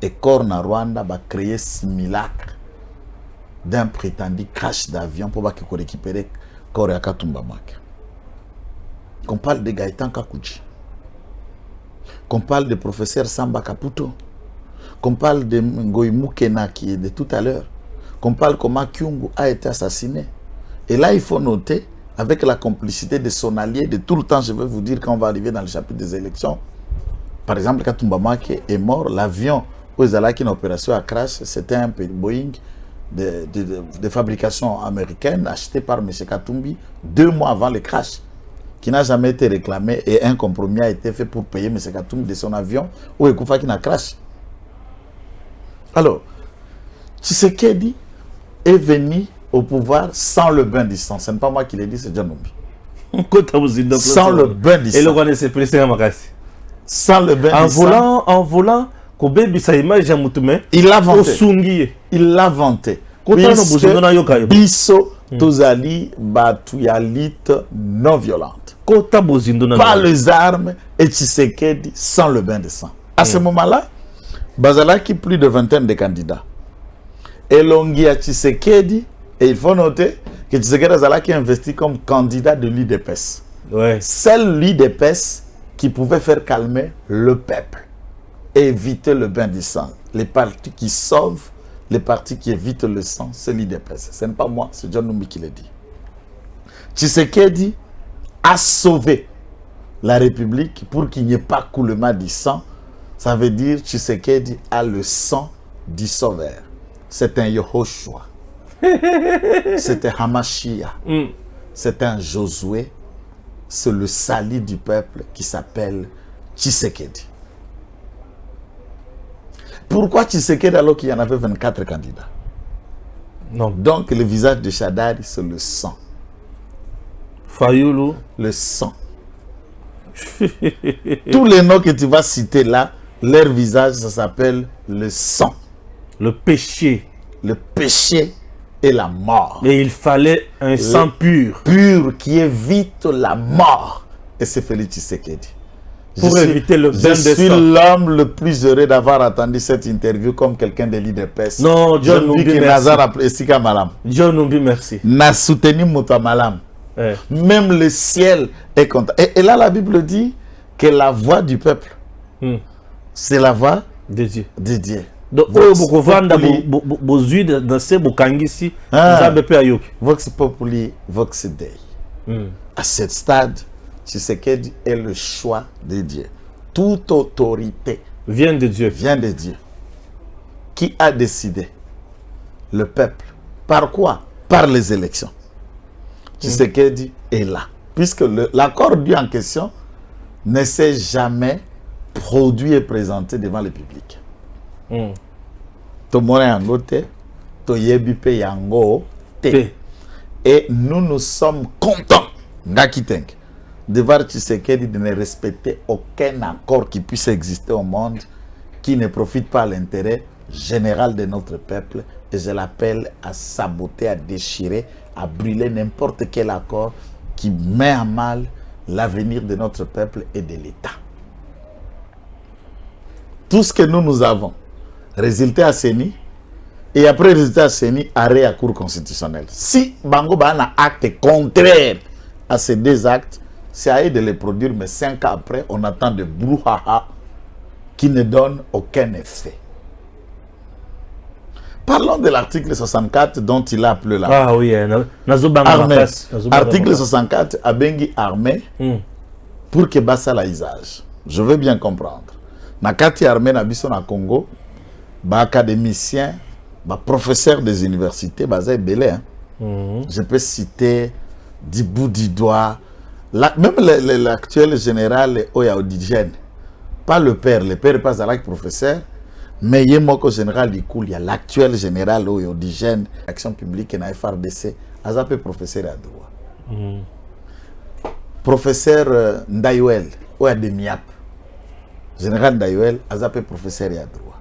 et Korna Rwanda va créer simulacre d'un prétendu crash d'avion pour récupérer Korea Katumba Maki. Qu'on parle de Gaëtan Kakuji, qu'on parle de professeur Samba Kaputo, qu'on parle de Ngoï Mukena qui est de tout à l'heure, qu'on parle comment Kyungu a été assassiné. Et là, il faut noter, avec la complicité de son allié, de tout le temps, je vais vous dire, quand on va arriver dans le chapitre des élections, par exemple, Katumba Maki est mort, l'avion où ils allaient une opération à crash, c'était un Boeing de fabrication américaine acheté par M. Katumbi 2 mois avant le crash, qui n'a jamais été réclamé, et un compromis a été fait pour payer M. Katumbi de son avion où il a qui a crash. Alors, Tshisekedi est venu au pouvoir sans le bain du sang. Ce n'est pas moi qui l'ai dit, c'est John Numbi. Sans le bain du sang.
Et le Rwanda s'est pressé à Makassi.
Sans le bain du sang.
En volant,
il l'a vanté. Il l'a vanté. Biso Tozali Batuyalite non violente. Pas les armes et Tshisekedi sans le bain de sang. À ce moment-là, Bazalaki plus de 20 de candidats. Et Longia Tshisekedi, et il faut noter que Tshisekedi Bazalaki investi comme candidat de l'IDPS.
Ouais.
Seul l'IDPS qui pouvait faire calmer le peuple et éviter le bain du sang. Les partis qui sauvent, les partis qui évitent le sang, c'est l'IDPS. Ce n'est pas moi, c'est John Numbi qui l'a dit. Tshisekedi a sauvé la République pour qu'il n'y ait pas coulement du sang. Ça veut dire que Tshisekedi a le sang du sauveur. C'est un Yehoshua. C'est un Hamashia. C'est un Josué. C'est le salut du peuple qui s'appelle Tshisekedi. Pourquoi Tshisekedi alors qu'il y en avait 24 candidats?
Non.
Donc le visage de Shadari, c'est le sang.
Fayoulou.
Le sang. Tous les noms que tu vas citer là, leur visage, ça s'appelle le sang.
Le péché.
Le péché et la mort.
Et il fallait un sang pur.
Pur qui évite la mort. Et c'est Félix Tshisekedi.
Pour éviter le bain de sang.
Je suis l'homme le plus heureux d'avoir attendu cette interview comme quelqu'un de l'IDPS.
Non, John Numbi, merci. John Numbi, merci.
N'a soutenu Moutamalam. Même le ciel est content. Et là, la Bible dit que la voix du peuple, c'est la voix
de Dieu.
De Dieu.
Donc, Vox
Populi, Vox Dei. À ce stade, Tshisekedi est le choix de Dieu. Toute autorité
vient de Dieu.
Vient de Dieu. Qui a décidé? Le peuple. Par quoi? Par les élections. Tshisekedi est là. Puisque l'accord dû en question ne s'est jamais produit et présenté devant le public. Et nous sommes contents de voir Tshisekedi de ne respecter aucun accord qui puisse exister au monde qui ne profite pas à l'intérêt général de notre peuple. Et je l'appelle à saboter, à déchirer, à brûler n'importe quel accord qui met à mal l'avenir de notre peuple et de l'État. Tout ce que nous avons, résulté à Séni, et après résultat à Séni, arrêt à Cour constitutionnelle. Si Bango a un acte contraire à ces deux actes, c'est à eux de les produire, mais 5 ans après, on attend de brouhaha qui ne donne aucun effet. Parlons de l'article 64 dont il a appelé là.
Ah oui,
armée. Article 64 a bengi armée pour que basa la usage. Je veux bien comprendre. Nakati armée na biso na Congo, ba académicien, ba professeur des universités, baza belé. Je peux citer du bout du doigt, même l'actuel général Oya Odigène, pas le père n'est pas un professeur. Mais il y a un général du coup, il y a l'actuel général Odigène, action publique et FRDC, a appelé professeur à droit. Professeur Ndayouel, ou à Demiap, général Ndayouel, a appelé professeur à droit.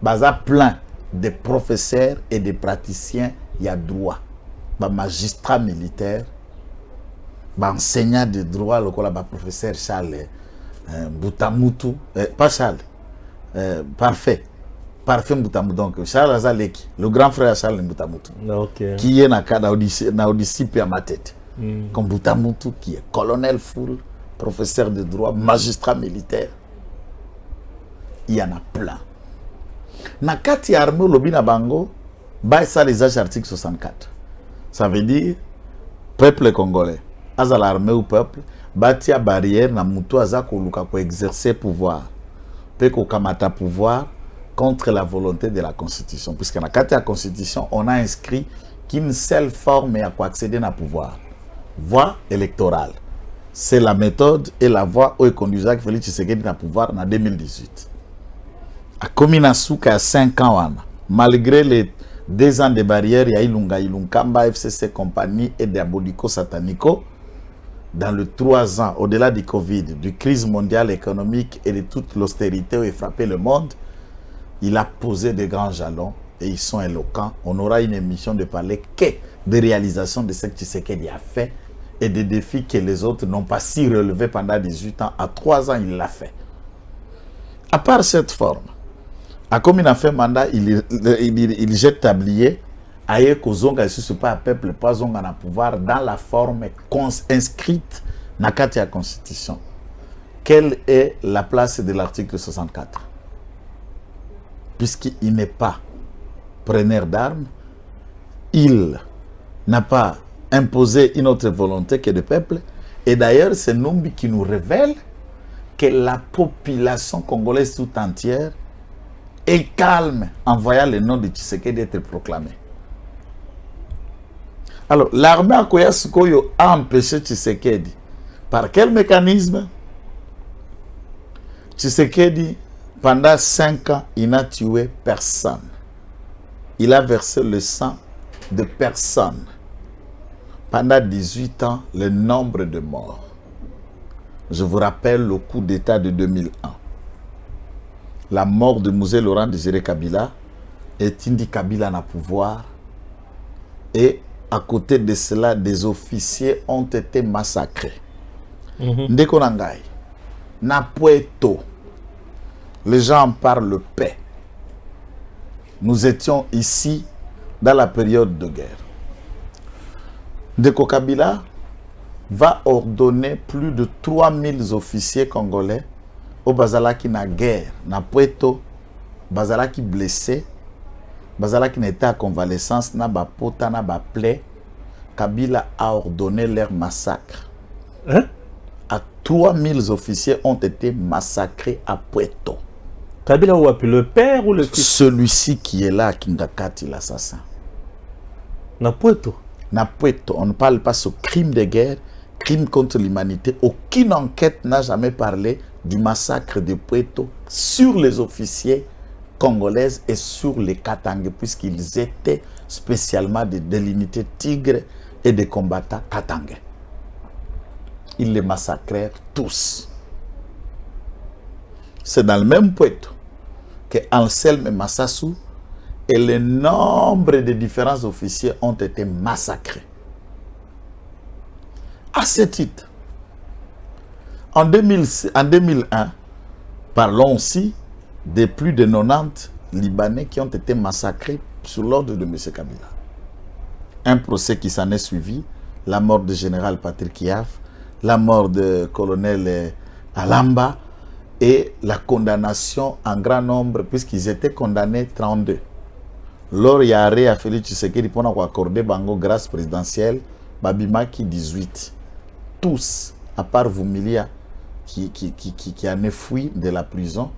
Baza plein de professeurs et de praticiens y a droit. Ba magistrat militaire, ba enseignant de droit, le professeur Charles Boutamutu, pas Charles, parfait Boutamutu, donc Charles Azaleki, le grand frère Charles Boutamutu, qui est na disciple à ma tête, comme Boutamutu qui est colonel full, professeur de droit, magistrat militaire, il y en a plein. Na kati armée lobina bango, ba ça les articles 64, ça veut dire peuple congolais, azal armée ou peuple. Batia barrière na mutu aza koluka ko exercer pouvoir pe ko kamata pouvoir contre la volonté de la constitution, puisque na kati la constitution on a inscrit qu'une seule forme à quoi accéder na pouvoir, voie électorale. C'est la méthode et la voie où conduisait Félix Tshisekedi na pouvoir en 2018. A Komina Souka à 5 ans malgré les 2 ans de barrière, il y a Ilunkamba, FCC compagnie et Diabolico Satanico. Dans les 3 ans, au-delà du Covid, du crise mondiale économique et de toute l'austérité qui a frappé le monde, il a posé de grands jalons et ils sont éloquents. On aura une émission de parler que des réalisations de ce que Tshisekedi a fait et des défis que les autres n'ont pas si relevés pendant 18 ans. À 3 ans, il l'a fait. À part cette forme, à comme il a fait mandat, il jette tablier. Aïe kozonga ici c'est pas un peuple pas zonga na pouvoir dans la forme inscrite na kati ya constitution. Quelle est la place de l'article 64? Puisqu'il n'est pas preneur d'armes, il n'a pas imposé une autre volonté que le peuple. Et d'ailleurs, c'est Numbi qui nous révèle que la population congolaise tout entière est calme en voyant le nom de Tshisekedi être proclamé. Alors, l'armée a empêché Tshisekedi. Par quel mécanisme? Tshisekedi, pendant 5 ans, il n'a tué personne. Il a versé le sang de personne. pendant 18 ans le nombre de morts. Je vous rappelle le coup d'État de 2001. La mort de Mouzé Laurent Désiré Kabila et Tindi Kabila na pouvoir. Et à côté de cela, des officiers ont été massacrés. Ndeko Nangai, na Puerto, les gens parlent paix. Nous étions ici dans la période de guerre. Ndeko Kabila va ordonner plus de 3000 officiers congolais au Bazalaki na guerre, na Puerto, Bazalaki blessé, Bazalaki n'était à convalescence, na bapota, na baplaie. Kabila a ordonné leur massacre.
Hein?
À 3000 officiers ont été massacrés à Puerto.
Kabila ou appelé le père ou le fils?
Celui-ci qui est là, Kindakati, l'assassin.
Na Puerto.
Na Puerto, on ne parle pas de crime de guerre, crime contre l'humanité. Aucune enquête n'a jamais parlé du massacre de Puerto sur les officiers congolais et sur les Katangais, puisqu'ils étaient spécialement de l'unité Tigre et des combattants Katangais. Ils les massacrèrent tous. C'est dans le même Puerto que Anselme Massassou et le nombre de différents officiers ont été massacrés. À ce titre, en 2001, parlons aussi de plus de 90 Libanais qui ont été massacrés sur l'ordre de M. Kabila. Un procès qui s'en est suivi, la mort du général Patrick Yaf, la mort du colonel Alamba et la condamnation en grand nombre, puisqu'ils étaient condamnés 32. Lors il y a arrêt à Félix Tshisekedi pour accorder Bango grâce présidentielle, Babimaki 18. Tous, à part Vumilia qui en est fui de la prison,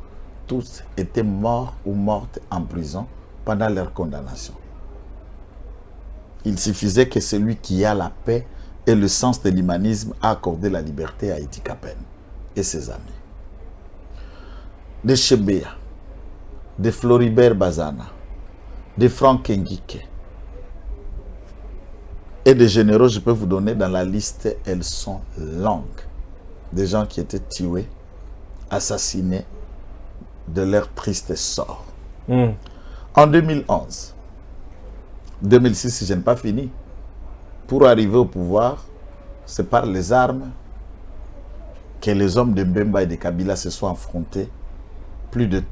tous étaient morts ou mortes en prison pendant leur condamnation. Il suffisait que celui qui a la paix et le sens de l'humanisme a accordé la liberté à Idi Kapen et ses amis. De Chebea, de Floribert Bazana, de Franck Ngike et des généraux, je peux vous donner dans la liste, elles sont longues. Des gens qui étaient tués, assassinés de leur triste sort. En 2011, 2006, je n'ai pas fini. Pour arriver au pouvoir, c'est par les armes que les hommes de Mbemba et de Kabila se sont affrontés. Plus de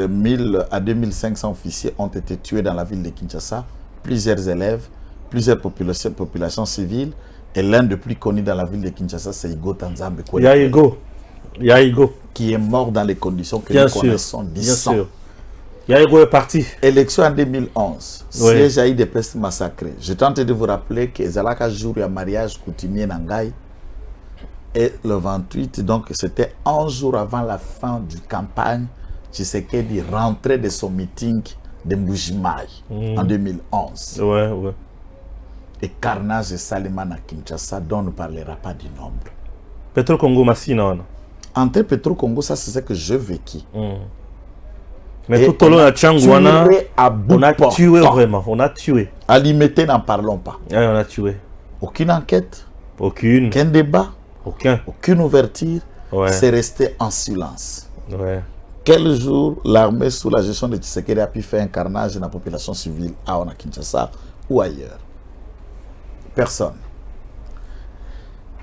1000 à 2500 officiers ont été tués dans la ville de Kinshasa, plusieurs élèves, plusieurs populations civiles, et l'un des plus connus dans la ville de Kinshasa, c'est Igo Tanzambe.
Yaigo.
Qui est mort dans les conditions que nous connaissons d'ici.
Yaigo est parti.
Élection en 2011, siège à des pestes massacrés. Je tente de vous rappeler que Zalaka jour un mariage coutumier Nangai. Et le 28, donc c'était un jour avant la fin du campagne, Tshisekedi rentrait de son meeting de Mbujimaï en 2011. Et carnage et Salima à Kinshasa, dont on ne parlera pas du nombre.
Petro Congo Massina.
Entre Petro Congo, ça c'est ce que je vécu.
Mais tout au long de Tchangouana, on a tué vraiment, on a tué.
À Limité, n'en parlons pas.
On a tué.
Aucune enquête,
aucun
débat, aucune ouverture, c'est resté en silence. Quel jour l'armée sous la gestion de Tshisekedi a pu faire un carnage dans la population civile à Kinshasa ou ailleurs? Personne.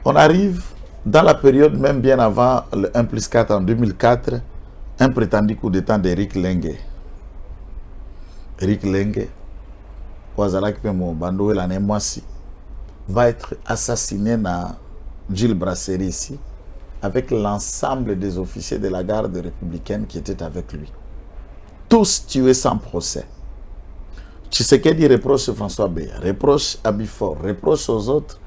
On arrive dans la période même bien avant le 1+4 en 2004, un prétendu coup d'état d'Eric Lengue. Eric Lengue, va être assassiné dans Gilles Brasserie ici, avec l'ensemble des officiers de la garde républicaine qui étaient avec lui. Tous tués sans procès. Tshisekedi reproche François Beya, reproche Abifor, reproche aux autres,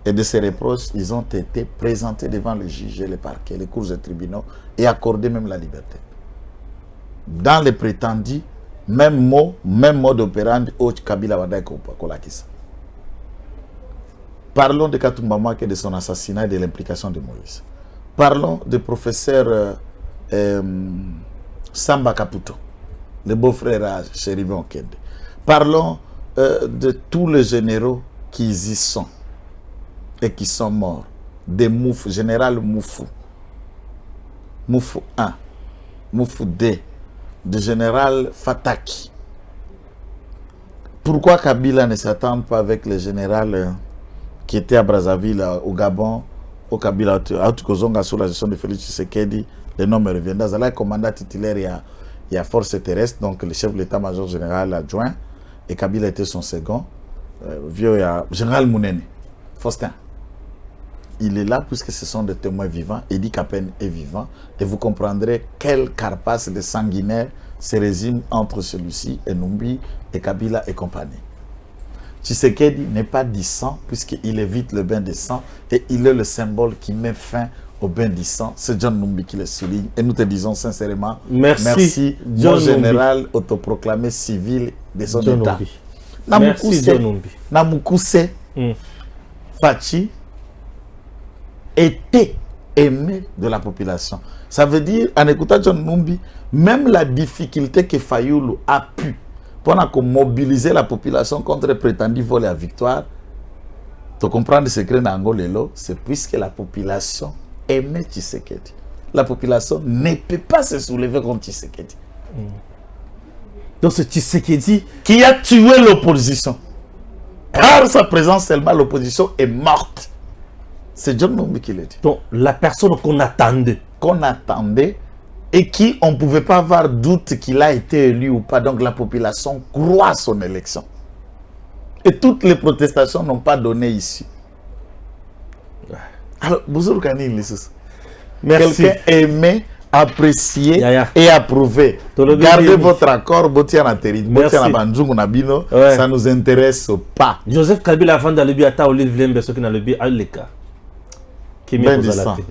et de ces reproches, ils ont été présentés devant le juge, les parquets, les cours et tribunaux, et accordés même la liberté. Dans les prétendus, même mode opérandi au Kabila Wadaï Kolakisa. Parlons de Katumba et de son assassinat et de l'implication de Moïse. Parlons du professeur Samba Kaputo, le beau-frère Chéribé Okende. Parlons de tous les généraux qui y sont. et qui sont morts. Des Moufou, général Moufou. Moufou 1, Moufou 2, de général Fataki. Pourquoi Kabila ne s'attend pas avec le général qui était à Brazzaville, au Gabon, au Kabila, sous la gestion de Félix Tshisekedi, le nom me reviendra. Zala est commandant titulaire, il y a force terrestre, donc le chef de l'état-major général adjoint, et Kabila était son second. Vieux, il y a général Mounene, Faustin. Il est là puisque ce sont des témoins vivants. Edi Kapen est vivant. Et vous comprendrez quelle carapace de sanguinaire se résume entre celui-ci et Numbi et Kabila et compagnie. Tshisekedi n'est pas du sang puisqu'il évite le bain de sang et il est le symbole qui met fin au bain du sang. C'est John Numbi qui le souligne. Et nous te disons sincèrement merci mon général autoproclamé civil de son
John
état.
Merci John Numbi.
Namukuse Fachi était aimé de la population. Ça veut dire, en écoutant John Numbi, même la difficulté que Fayoulou a pu pour mobiliser la population contre le prétendu vol à victoire, tu comprends le secret d'Angolelo, c'est puisque la population aimait Tshisekedi. La population ne peut pas se soulever contre Tshisekedi.
Donc c'est Tshisekedi
qui a tué l'opposition. Par sa présence seulement, l'opposition est morte. C'est John Numbi qui l'a dit.
Donc la personne qu'on attendait.
Qu'on attendait et qui, on ne pouvait pas avoir doute qu'il a été élu ou pas. Donc la population croit à son élection. Et toutes les protestations n'ont pas donné issue. Alors, bonjour Kani Lissus. Quelqu'un aimé, apprécié et approuvé. Gardez votre accord, ça nous intéresse pas.
Joseph Kabila avant d'aller bien à Olive Lembe, ce qui n'a le bien à l'écart.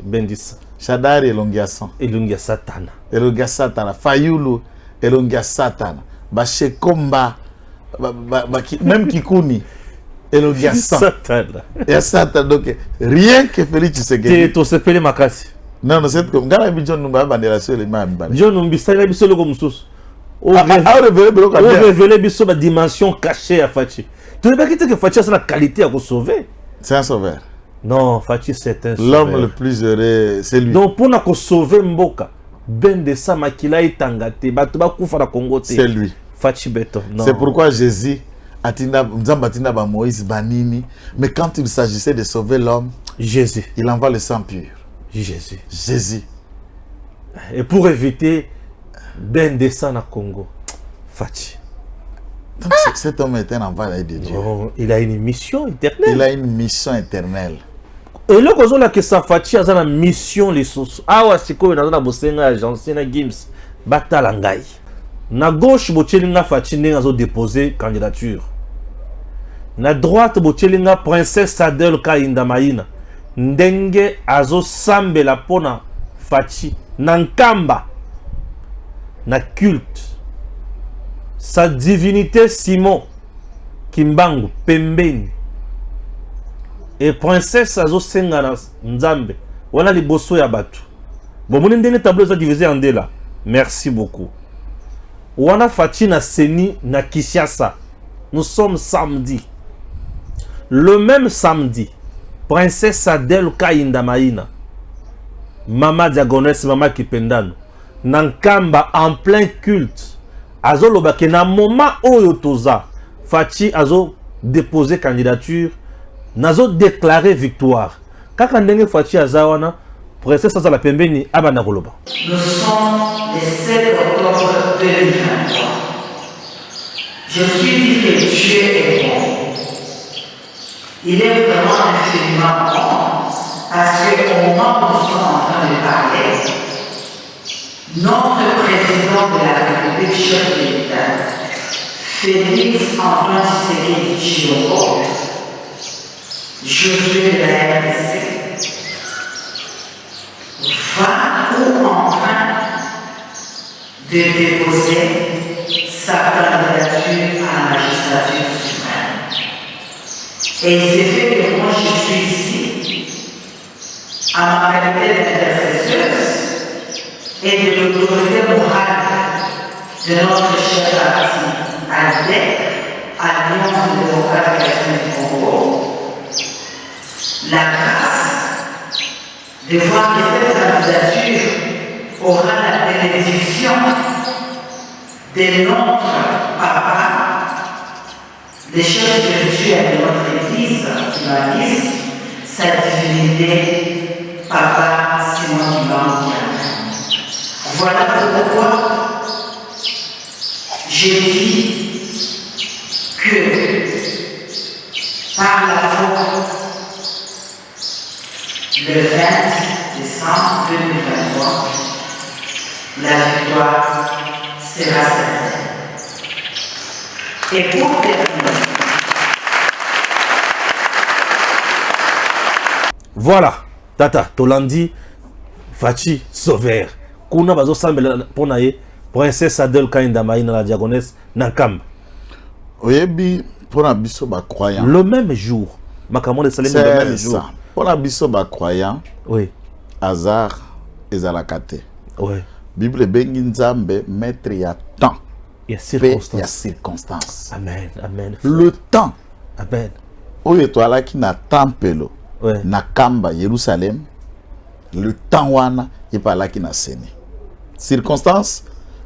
Bendissa. Shadari Elongiasan.
Elongiasatana.
Elongiasatana. Fayoulou Elongiasatana. Bashekomba. Même Kikuni. Elongiasatana. Et Satan. Donc, rien que Félix Tshisekedi.
Tu te payes ma casse.
Non, c'est comme John Numba bandération les mains.
John Numbi, ça y est, c'est le comme sous.
Révéler
la dimension cachée à Fachi. Tu ne peux pas quitter que Fachi a la qualité à vous sauver.
C'est un sauveur.
Non, Fachi c'est un sauveur.
L'homme le plus heureux, c'est lui.
Donc pour nous sauver Mboka, Ben de Samakila et Tangate, Batuba Koufara Congo,
c'est lui.
Fachi Beton.
C'est pourquoi Jésus, Nzambatina ba Moïse Banini, mais quand il s'agissait de sauver l'homme,
Jésus,
il envoie le sang pur.
Jésus. Et pour éviter Ben de Sana Congo, Fachi.
Donc cet homme est un envoyé de Dieu.
Oh, il a une mission éternelle.
Il a une mission éternelle.
Et là, quand on a que ça Fachi a une mission les sources. Ah ouais, c'est quoi? On a bossé agence, c'est na Gims, Batalangai. Na gauche, Bochelinga Fachi n'a déposé candidature. Na droite, Bochelinga princesse Sadel Kainda Maïna. Ndenge azo sambe la pona Fachi. Nankamba. Na culte. Sa divinité Simon Kimbangu Pembeni et princesse Azo Sengana Nzambe. Voilà les bosso ya batu. Bon, mon ndene tableau ça divisé en deux là. Merci beaucoup. Wana Fachi na Seni na Kinshasa. Nous sommes samedi. Le même samedi, princesse Adel Kainda Maïna, Mama Diagonesse, Mama Kipendano, Nankamba en plein culte. Azo lobake na moment oyo toza Fachi azo déposé candidature nazo déclaré victoire kaka ndenge Fachi azawana princesse ça la pembeni abana koloba.
Nous sommes le 7 octobre 2023. Je suis dit que Dieu est bon. Il est vraiment infiniment bon parce qu'au moment où nous sommes en train de parler, notre président de la République, chef de l'État, Félix Antoine Tshisekedi Tshilombo, Josué de la RDC, va ou en train de déposer sa candidature à la magistrature suprême. Et il s'est fait que moi je suis ici, à ma qualité d'intercesseuse, et de l'autorité morale de notre cher parti ALDE, Alliance démocratique du Congo, la grâce de voir que cette candidature aura la bénédiction de notre papa, des choses spirituelles de notre Église qui baptise sa divinité, Papa Simon Kimbangu. Voilà pourquoi je dis que par la foi, le 20 décembre 2023, la victoire sera certaine. Et pour terminer,
voilà, Tata, Tolandi, Fachi, Sauveur. Kuna bazo sambela pona ye, princesse Adèle Kainda Maïna la diagonesse, Nankam.
Oyebi, pour un biso ba croyant.
Le même jour, Makamon de Salem le même jour.
Ça. Pour un biso ba croyant,
Oui.
hasard et zalakate.
Oui.
Bible bengi nzambe mettre ya temps.
Il y a
Il y a
circonstance.
circonstance.
Amen, amen.
Le temps.
Amen.
Oyo toala ki na tempelo.
Ouais.
Na kamba Jérusalem. Le temps wana il parla ki na seni. Circonstances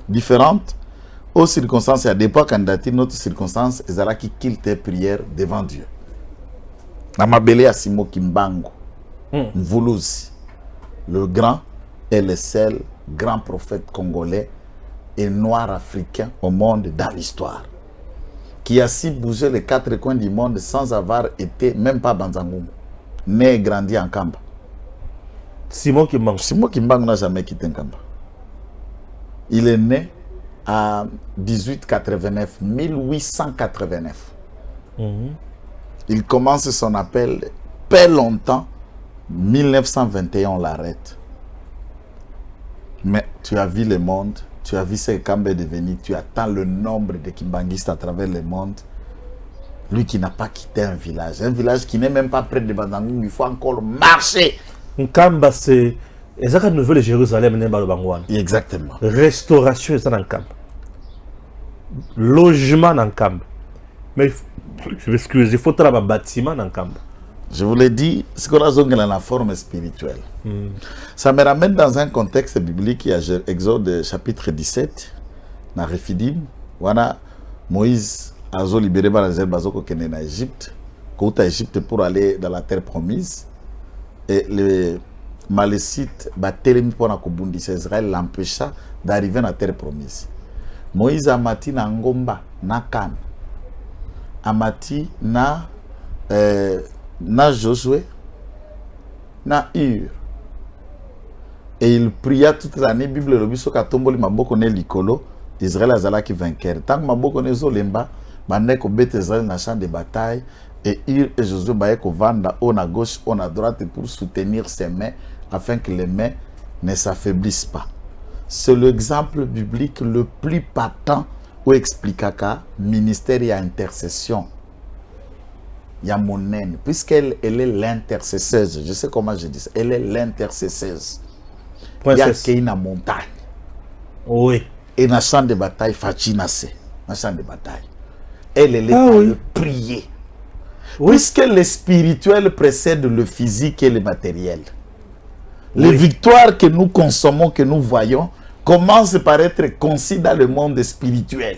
différentes. Aux circonstances, il y a des pas candidature, notre circonstance, ils allaient qui quittent tes prières devant Dieu. Namabele Asimo Kimbangu, Mvuluzi, le grand et le seul grand prophète congolais et noir africain au monde dans l'histoire, qui a si bougé les quatre coins du monde sans avoir été même pas Banzangoum, né et grandi en Kamba.
Simon Kimbangu.
Simon Kimbangu n'a jamais quitté Kamba. Il est né à 1889. Il commence son appel pas longtemps. 1921, on l'arrête. Mais tu as vu le monde, tu as vu ce que Kamba est devenu, tu attends le nombre de Kimbanguistes à travers le monde. Lui qui n'a pas quitté un village qui n'est même pas près de Banzangoum, il faut encore marcher.
Nkamba, c'est. Ezaka Nouvelle Jérusalem, Nemba le Bangwan.
Exactement.
Restauration, c'est dans Nkamba. Logement dans Nkamba. Mais je m'excuse, il faut travailler un bâtiment dans Nkamba.
Je vous l'ai dit, ce qu'on a dans la forme spirituelle. Ça me ramène dans un contexte biblique, il y a Exode chapitre 17, dans Rephidim, où Moïse a libéré en Égypte, Égypte pour aller dans la terre promise. Et les Malécites, Israël l'empêcha d'arriver dans la terre promise. Moïse a mati na Ngomba, na Kan, a mati na Josué, na Ur. Et il pria toute l'année. Bible le biso katomboli maboko ne likolo. Israël azala qui vainqueur. Tant que maboko ne zolemba, bande ko bete Israël na champ de bataille. Et Ur et Josué baye ko vanda on à gauche, on à droite pour soutenir ses mains afin que les mains ne s'affaiblissent pas. C'est l'exemple biblique le plus patent où explique ministère et intercession. Il y a mon haine, puisqu'elle est l'intercesseuse. Je sais comment je dis ça. Elle est l'intercesseuse. Il y a une montagne.
Oui.
Et dans le champ de bataille, Fachina c'est. Dans le champ de bataille. Elle est là pour prier. Oui. Puisque le spirituel précède le physique et le matériel. Les victoires que nous consommons, que nous voyons, commencent par être conçues dans le monde spirituel.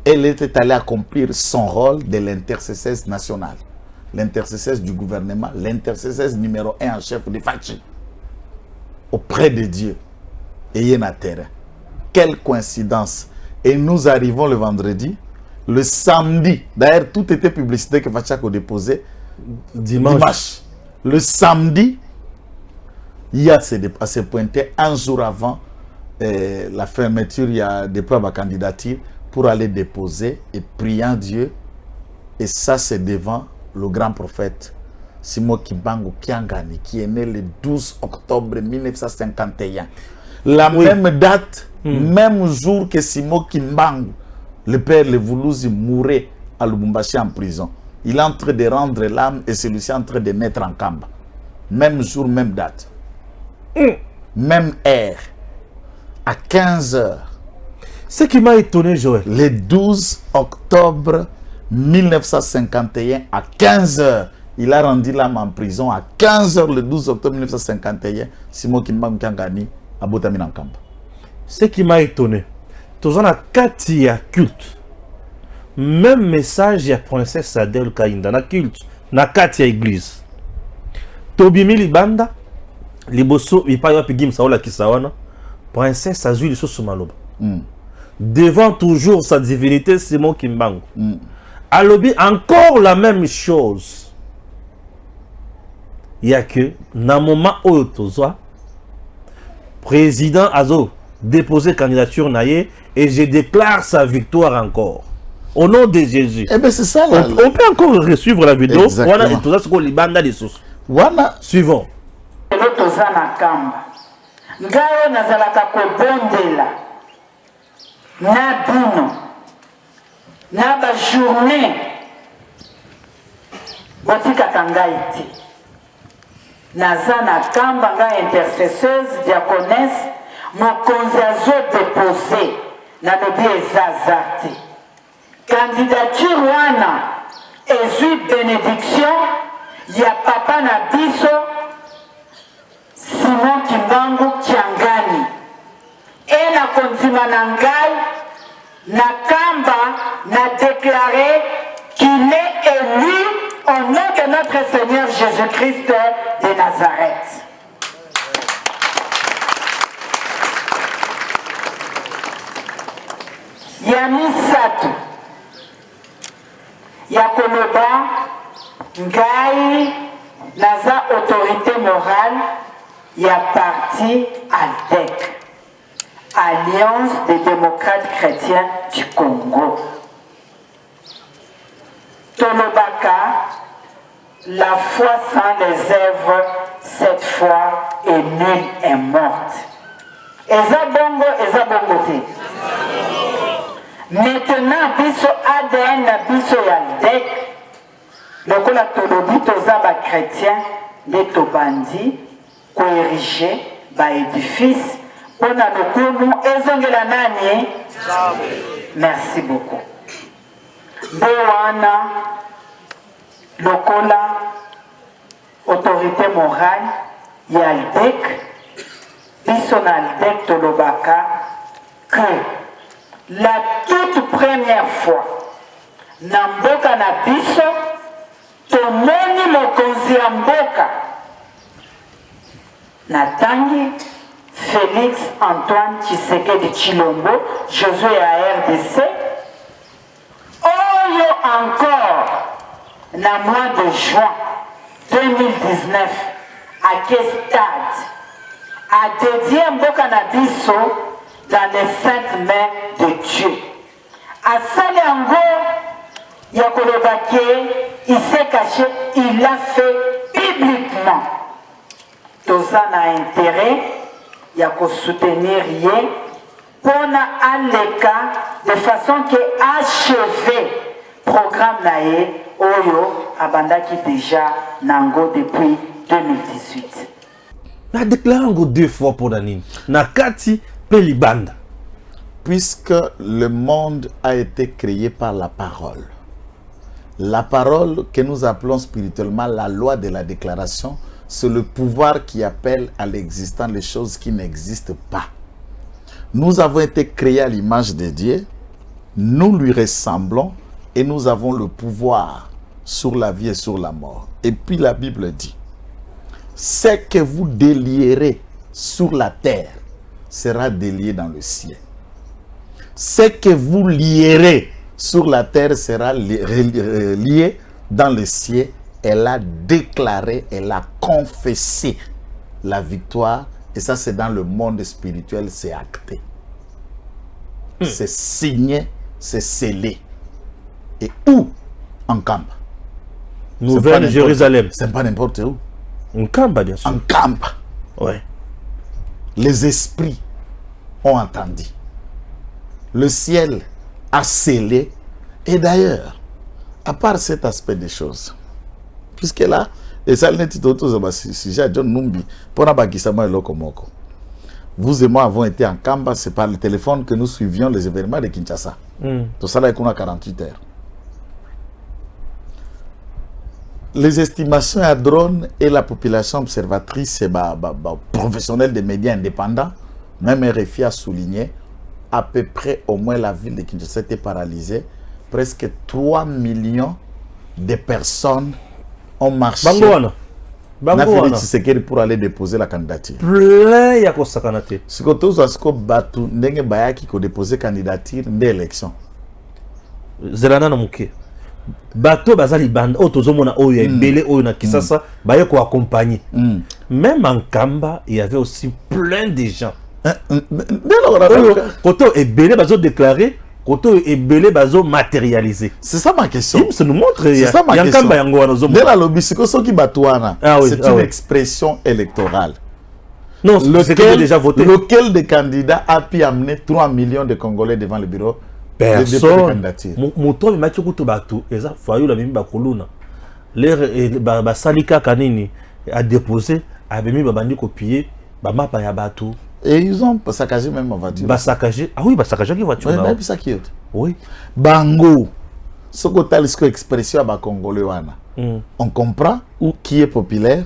Elle était allée accomplir son rôle de l'intercesseuse nationale, l'intercesseuse du gouvernement, l'intercesseuse numéro 1 en chef de Fachi, auprès de Dieu. Et il terrain. Quelle coïncidence! Et nous arrivons le vendredi, le samedi. D'ailleurs, tout était publicité que Fachi a déposé dimanche. Le samedi, il y a à se pointer un jour avant la fermeture, il y a des preuves à candidature pour aller déposer et priant Dieu. Et ça, c'est devant le grand prophète Simon Kimbangu Kiangani, qui est né le 12 octobre 1951. La même date, même jour que Simon Kimbangu, le père Levoulouzi, mourait à Lubumbashi en prison. Il est en train de rendre l'âme et celui-ci est en train de naître en Kamba. Même jour, même date. Même heure. À 15 heures.
Ce qui m'a étonné, Joël.
Le 12 octobre 1951, à 15 heures, il a rendu l'âme en prison à 15h le 12 octobre 1951. Simon Kimbangu Kiangani à Botamina Nkamba.
Ce qui m'a étonné, tous en a Katia culte. Même message à princesse Adèle Kainda na culte, na Katia église. Tobimi Libanda, Liboso, il parle de Gim Saola Kisawana, princesse Azul de Sosumaloba. Devant toujours sa divinité, Simon Kimbangu. Alobi, encore la même chose. Il y a que, dans le moment où président Azo déposé candidature naïe et je déclare sa victoire encore. Au nom de Jésus.
Eh bien, c'est ça là.
On peut encore suivre la vidéo.
Exactement.
On a tout ça sur Libanda des sources.
Voilà.
Suivons.
Tozana kamba. Ngayo nazalaka kobondela. Na bino. Na ba journée. Botika kangaiti. Nazana kamba nga intercesseuse, diaconesse, mokonzi azo déposé na lobi ezazate. Candidature wana ezui bénédiction ya papa na biso Simon Kimbangu Kiangani. Et na kondima na ngai na kamba na déclaré qu'il est élu au nom de notre Seigneur Jésus-Christ de Nazareth. Yami Sato Yakoloba Ngai Naza autorité morale ya parti ALDEC, Alliance des démocrates chrétiens du Congo. Tolobaka, la foi sans les œuvres, cette foi est nulle et morte. Ezabongo, ezabongote. Maintenant, biso ADN na biso ALDEC, lokola tolobi toza ba chrétien de tobandi ko ériger ba édifice pona lokumu ezongela nani. Merci beaucoup. Bewana lokola autorité morale ya ALDEC, biso na ALDEC tolobaka que la toute première fois na mboka na biso tomoni mokonzi ya mboka natangi Félix Antoine Tshisekedi Tshilombo, Josué à RDC. Oyo encore na mois de juin 2019 à quel stade a dédié mboka na biso dans les saintes mains de Dieu. À Salango, Yakolobake, il s'est caché, il l'a fait publiquement. Tout ça n'a intérêt, Yako soutenir rien, pour Aleka de façon que achevé programme nae Oyo Abanda qui déjà Nango depuis 2018.
Na déclaré encore 2 fois pour Danine. Na Kati Pelibanda.
Puisque le monde a été créé par la parole. La parole que nous appelons spirituellement la loi de la déclaration, c'est le pouvoir qui appelle à l'existence les choses qui n'existent pas. Nous avons été créés à l'image de Dieu, nous lui ressemblons et nous avons le pouvoir sur la vie et sur la mort. Et puis la Bible dit, ce que vous délierez sur la terre sera délié dans le ciel. Ce que vous lierez sur la terre sera lié dans le ciel. Elle a déclaré, elle a confessé la victoire. Et ça, c'est dans le monde spirituel, c'est acté. C'est signé, c'est scellé. Et où? En Kamba.
Nouvelle Jérusalem.
C'est pas n'importe où.
En Kamba, bien sûr.
En Kamba.
Ouais.
Les esprits ont entendu. Le ciel a scellé. Et d'ailleurs, à part cet aspect des choses, puisque là, et ça n'est pas si j'ai John Numbi, pour Nabakisama et Lokomoko. Vous et moi avons été en Kamba, c'est par le téléphone que nous suivions les événements de Kinshasa. Tout ça là, on a 48 heures. Les estimations à drone et la population observatrice et professionnels des médias indépendants, même RFI a souligné, à peu près au moins la ville de Kinshasa était paralysée. Presque 3 millions de personnes ont marché pour aller déposer la candidature.
Plein ya ko sakanate.
Ce que tous asko batu ndenge bayaki ko déposer candidature d'élection.
Zelana na muke. Bato bazali band otozomona oyo ebele oyo na Kisasa baye ko accompagner. Même en Kamba, il y avait aussi plein de gens. Koto ebele bazo déclarer, koto ebele bazo matérialiser.
C'est ça ma question.
Ça nous montre
c'est ça ma question.
Kamba yango wana zomo.
Dès la lobby c'est une expression électorale.
Non, lequel déjà voté.
Lequel des candidats a pu amener 3 millions de Congolais devant le bureau?
Personne. Moto match kuto bato eza fayo la mimi bakoluna. Les ba salika kanini a déposé abemi babandi copier ba mapa ya bato.
Et ils ont saccagé même ma voiture.
Ba saccagé. Ah oui, ba saccagé la voiture.
Oui, ça qui est.
Oui.
Bango. Ce que tu as expression à Congolais wana. On comprend où qui est populaire,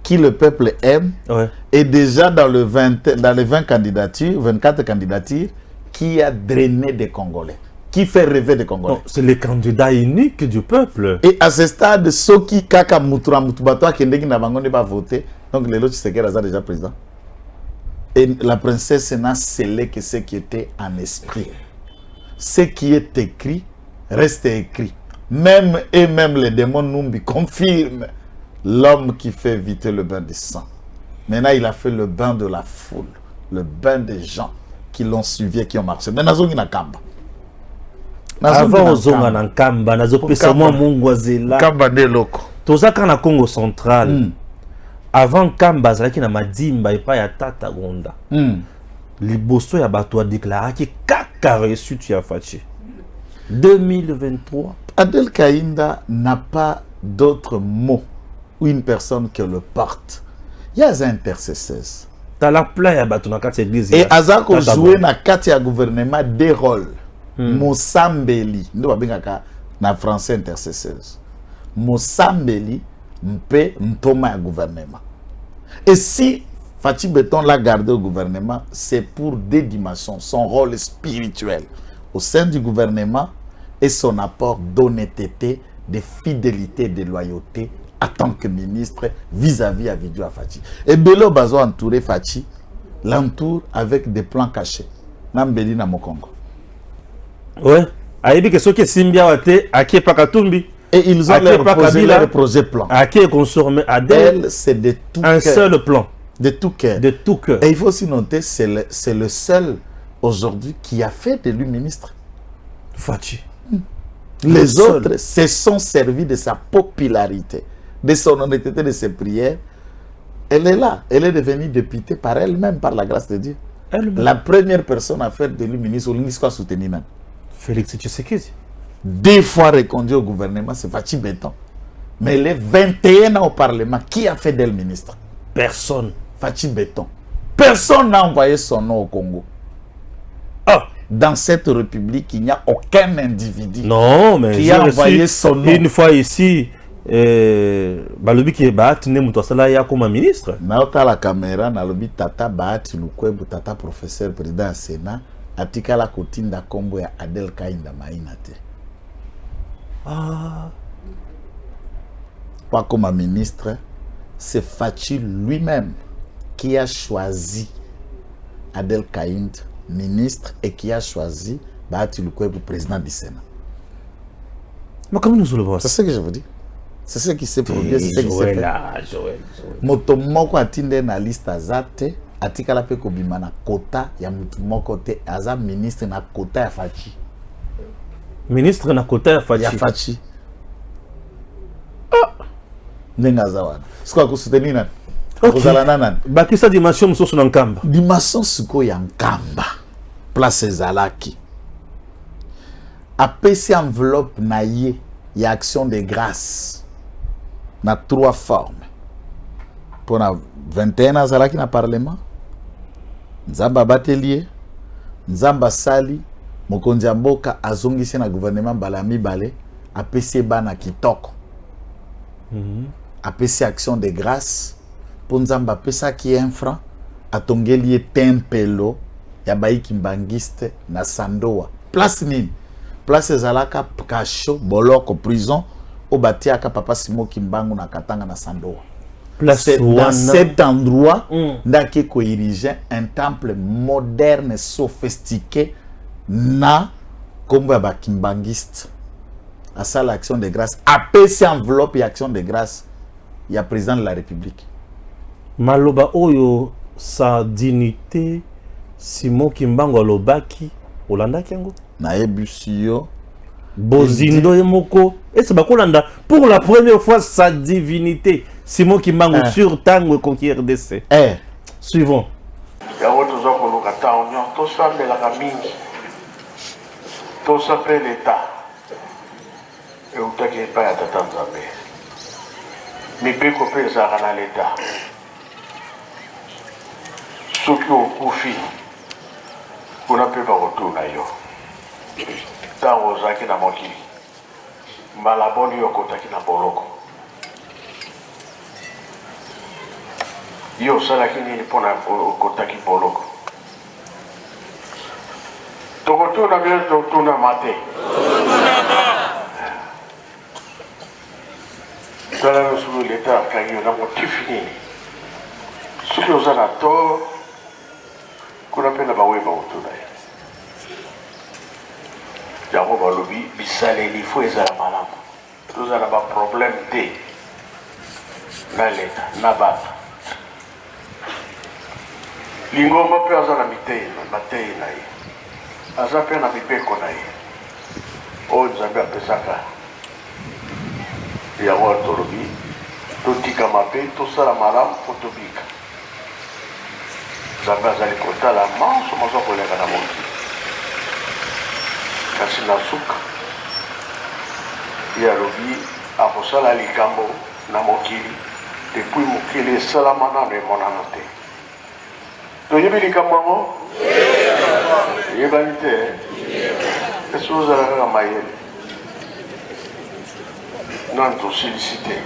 qui le peuple aime.
Ouais.
Et déjà dans les 20 candidatures, 24 candidatures, qui a drainé des Congolais, qui fait rêver des Congolais.
C'est le candidat unique du peuple.
Et à ce stade, ceux qui kaka mutura mutubato qui n'ont pas voté, donc les autres c'est qu'elle a déjà président. Et la princesse n'a scellé que ce qui était en esprit. Ce qui est écrit reste écrit. Même les démons Numbi confirment l'homme qui fait éviter le bain de sang. Maintenant, il a fait le bain de la foule, le bain des gens qui l'ont suivi et qui ont marché. Mais nazo na kamba.
Avant ozonga na kamba, nazo pesa moi mungwazela.
Kamba de loko.
Tozaka na Congo central. Avant kamba zalaki na madimba et pas ya tata gonda. Liboso ya bato a déclaré que kaka reçu tu as fachi. 2023.
Adel Kainda n'a pas d'autre mot ou une personne que le porte. Il y a un intercesseur.
T'as la plaie à bateau dans quatre églises.
Et Azako joué dans quatre gouvernement des rôles. Mosambeli, nous avons na français intercesseur. Mosambeli mpe ntoma gouvernement. Et si Fachi Beton l'a gardé au gouvernement, c'est pour des dimensions, son rôle spirituel au sein du gouvernement et son apport d'honnêteté, de fidélité, de loyauté en tant que ministre vis-à-vis à Vidio Fachi. Et Belo Bazo entouré Fachi, l'entoure avec des plans cachés. Nambeli na Mokongo.
Ouais. Aïbi que ce qui est Simbia Wate, Ake Pakatumbi.
Et ils ont leur projet plan.
Ake consommé
Adel, c'est de tout
un seul plan.
De tout cœur.
De tout cœur.
Et il faut aussi noter, c'est le seul aujourd'hui qui a fait de lui ministre.
Fachi.
Les autres se sont servis de sa popularité, de son honnêteté, de ses prières. Elle est là. Elle est devenue députée par elle-même, par la grâce de Dieu. La première personne à faire de lui ministre, l'UNISCO a soutenu.
Félix Tshisekedi.
2 fois reconduit au gouvernement, c'est Fachi Beton. Mais les 21 ans au Parlement, qui a fait d'elle ministre?
Personne.
Fachi Beton. Personne n'a envoyé son nom au Congo. Dans cette république, il n'y a aucun individu qui a envoyé son nom.
Une fois ici, Balobi qui est battu, il y a comme un ministre.
Naota la caméra, Nalobi Tata Bahati Lukwebo, Tata professeur président du Sénat, Atika la Kotinda Kombo ya Adel Kainda Mainate. Pas comme un ministre, c'est Fachi lui-même qui a choisi Adel Kainda ministre et qui a choisi Bahati Lukwebo président du Sénat.
Mais comment nous le voyons?
C'est ce que je vous dis. C'est ce qui s'est produit. C'est ce qui s'est fait. Moto moko atinde na liste azate atika la pe kobima na quota ya mutu moko te aza ministre na quota ya Fachi.
Ministre na quota ya Fachi.
Ya Fachi. Nenga zawana. Siko ko soutenir na.
Bakisa dimension musoso na Nkamba.
Dimension siko ya Nkamba. Place Zalaki. Apesi enveloppe na ye ya action de grâce. Na 3 formes. Pour na 21 ans Zalaki na parlement. Nzamba batelier. Nzamba sali. Mokonzi mboka azongisi na gouvernement bala mibale. Apesi bana kitoko. apesi action de grâce mpo nzambe apesaki 1 franc atongeli ye tempelo ya bayikimbangiste na Sandoa. Place nini? Place ezalaka kasho boloko prison o batiaka papa Simon Kimbangu na Katanga na Sandoa. C'est dans cet endroit ndaki ko ériger un temple moderne sophistiqué na kombo ya bakimbangiste. À ça l'action de grâce apesi enveloppe ya action de grâce ya président de la République.
Maloba oyo sa dignité Simon Kimbangu alobaki olandaki yango
na ebusio
bozindo yemoko et bakolanda pour la première fois sa divinité Simon Kimbangu sur tango conquérir RDC. Suivons.
Ya woto zoko lokata onyo to sambela ka mingi to sape l'État et utaki pa ya tatanzambe mi pe ko pesa kana l'État soki okufi kuna pe ba kotuna yo tango ozaki na mokili mbala boni okotaki na boloko yo osalaki nini mpona okotaki boloko tokotuna bie totuna mate tala nosuku leta akangi yo na motifi nini soki oza na tort kuna mpe na baweba otuna ye yango balobi bisaleli fo ezala malamu tozala baproblème te na leta na bato lingomba mpe aza na matei na ye aza mpe na mibeko na ye oyo nzambe apesaka yango tolobi totikama mpe tosala malamu po tobika nzambe azali kotala manso maza koleka na mokili kasi na suka ye alobi akosala likambo na mokili depuis mokili esalama nano emonana te toyebi likambo yango eyebani te esi ozala kaka mayele nani tosilisi te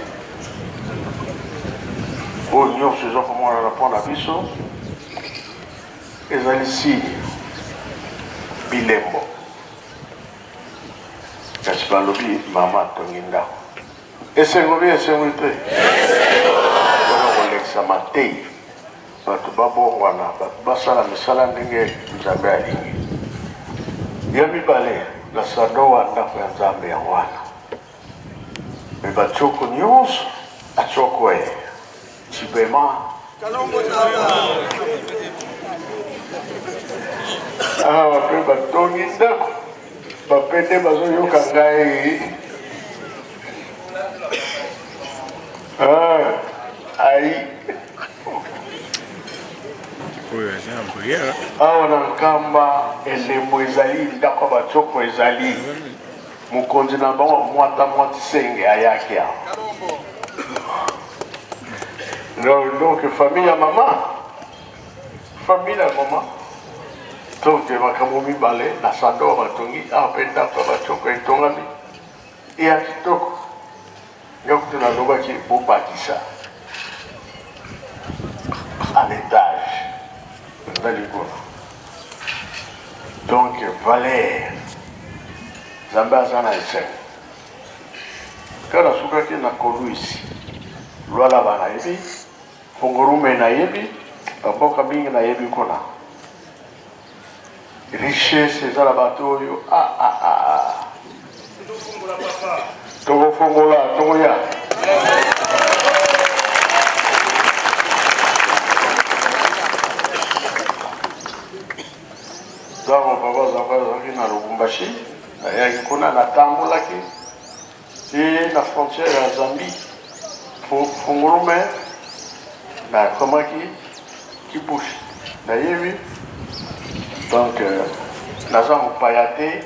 oyo nyonso eza komonana mpo na biso ezali signe bilembo kasi balobi mama atongi ndako esengobi esengobi te wana kolekisa matei bato babongwana bato basala misala ndenge nzambe alingi ya mibale na Sandoa ndako ya nzambe ya wana me batioko nyonso atioko ye cibema awa mpe batongi ndako bapete bazoyoka ngai ai awa na nkamba elembo ezali ndako batioko ezali mokonzi na bango mwati senge ayaki awa donc famille ya mama donc makambo mibale na Sandoa batongi awa mpe ndako ya batioko etongami ya kitoko nyokutu nalobaki bobakisa en étage ezali kuna donc valeur nzambe aza na esengo kaka nasukaki na Kolwezi Lualaba nayebi Fungurume nayebi bamboka mingi nayebi kuna richesse ezala bato oyo tokofungola tokoya ntango baba zanga azalaki na Lubumbashi nayaki kuna natambolaki ti na frontière ya Zambie Fungurume nakomaki Kipushi nayebi donc naza mopaya te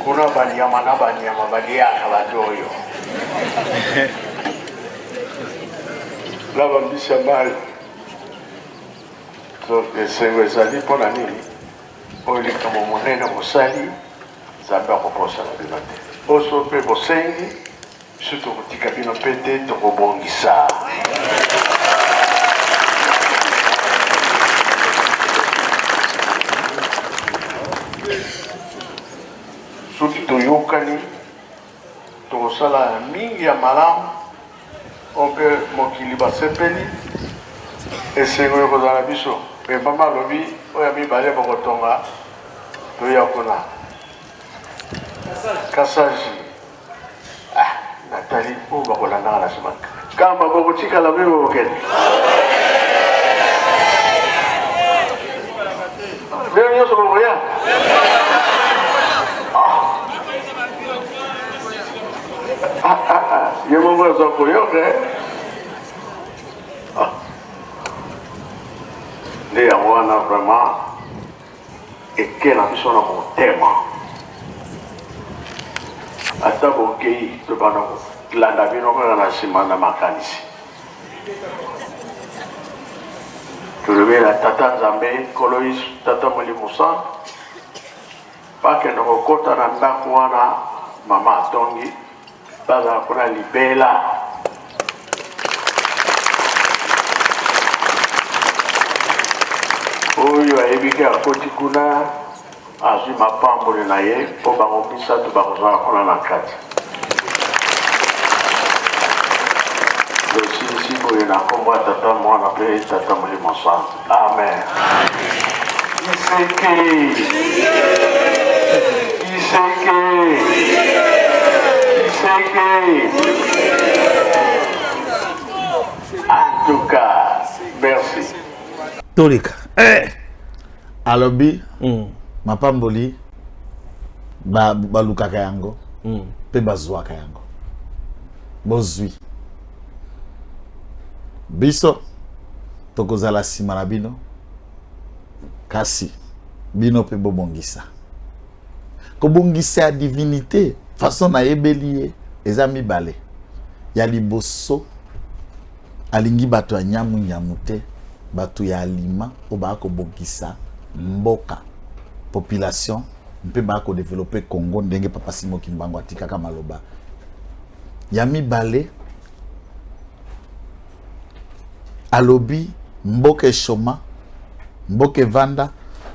kuna banyama na banyama baliaka bato oyo na bambisi ya mali donc esengo ezali mpona nini oyo likambo monene mosali nzambe akoposana bino te oso mpe bosengi biso tokotika bino mpe te tokobongisa. Soki toyokani tokosala mingi ya malamu ompe mokili basepeli esengo ekozala biso mpe mama alobi oyo mibale bokotonga toya kuna kasaji natali oyo bakolandanga na nsima kamba bokotikala mpe bokende leo nyonso bokoya ye moko aza koyoka nde yango wana vraiment eke na biso na motema ata bokei tobanda kolanda bino kaka na nsima na makanisi tolobela tata nzambe nkolo yesu tata molimo santu bakende kokota na ndako wana mama atongi bazala kuna libela oyo ayebiki akoti kuna azwi mapamboli na ye mpo bango misato bakozala kuna na kati tosilisi boye na nkombo ya tata mwana mpe tata molimo santu amen. En tout cas, merci.
Tolika.
Alobi, mapamboli, balukaka yango, pe bazwaka yango. Bozwi. Biso, tokozala sima na bino, kasi, bino pe bobongisa. Kobongisa ya divinité, façon na ebeliye, eza mibale. Ya liboso, alingi bato ya nyamu te, bato ya alima, o bako bongisa, mboka, population, mpe bako développer Congo, ndenge papa Simo Kimbangu atikaka maloba. Ya mibale, alobi, mboke shoma, mboke vanda,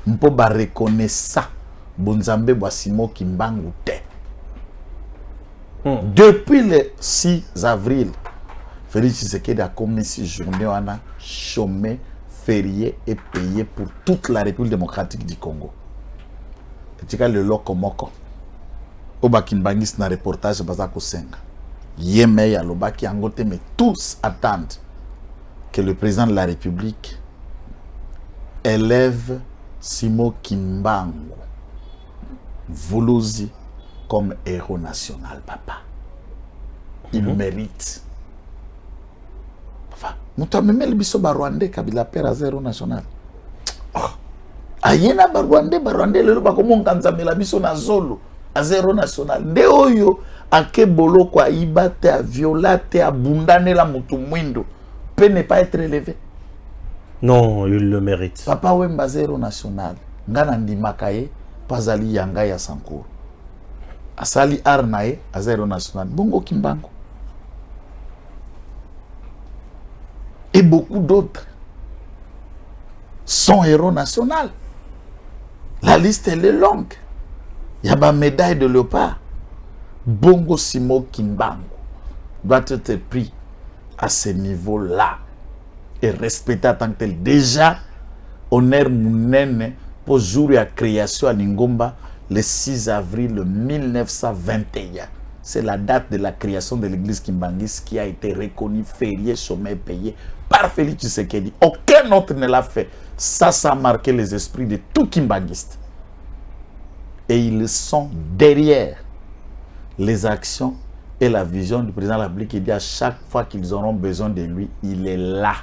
mpo ba reconnaissa, bonzambe bwa Simo Kimbangu te. Depuis le 6 avril, Félix Tshisekedi a commencé journée wana chômé, férié et payé pour toute la République démocratique du Congo. Et tu as le lokomoko. Oba Kimbangis na reportage bazako senga. Yeme ya lobaki angote, mais tous attendent que le président de la République élève Simo Kimbangu Vuluzi comme héros national, papa. Il mérite. Enfin, nous t'avons même le biso Rwandais Kabila père à zéro national. Ayena Rwandais le bako monkanza la biso na zolo à zéro national. De oyo ake bolo kwa ibate a violate a bundane la mutu mwindo peut ne pas être élevé.
Non, il le mérite.
Papa Wemba zéro national. Ngana ndimakaye pazali yanga ya Sankuru. Asali Arnae à zéro national. Bongo Kimbangu. Et beaucoup d'autres sont héros nationaux. La liste elle est longue. Il y a ma médaille de léopard. Bongo Simo Kimbangu doit être pris à ce niveau-là et respecté en tant que tel. Déjà, honneur mounene pour jour de la création à Ningomba le 6 avril 1921. C'est la date de la création de l'église Kimbangis qui a été reconnue, férié, chômé, payé par Félix Tshisekedi. Aucun autre ne l'a fait. Ça a marqué les esprits de tout Kimbanguiste. Et ils sont derrière les actions et la vision du président de la République qui dit à chaque fois qu'ils auront besoin de lui, il est là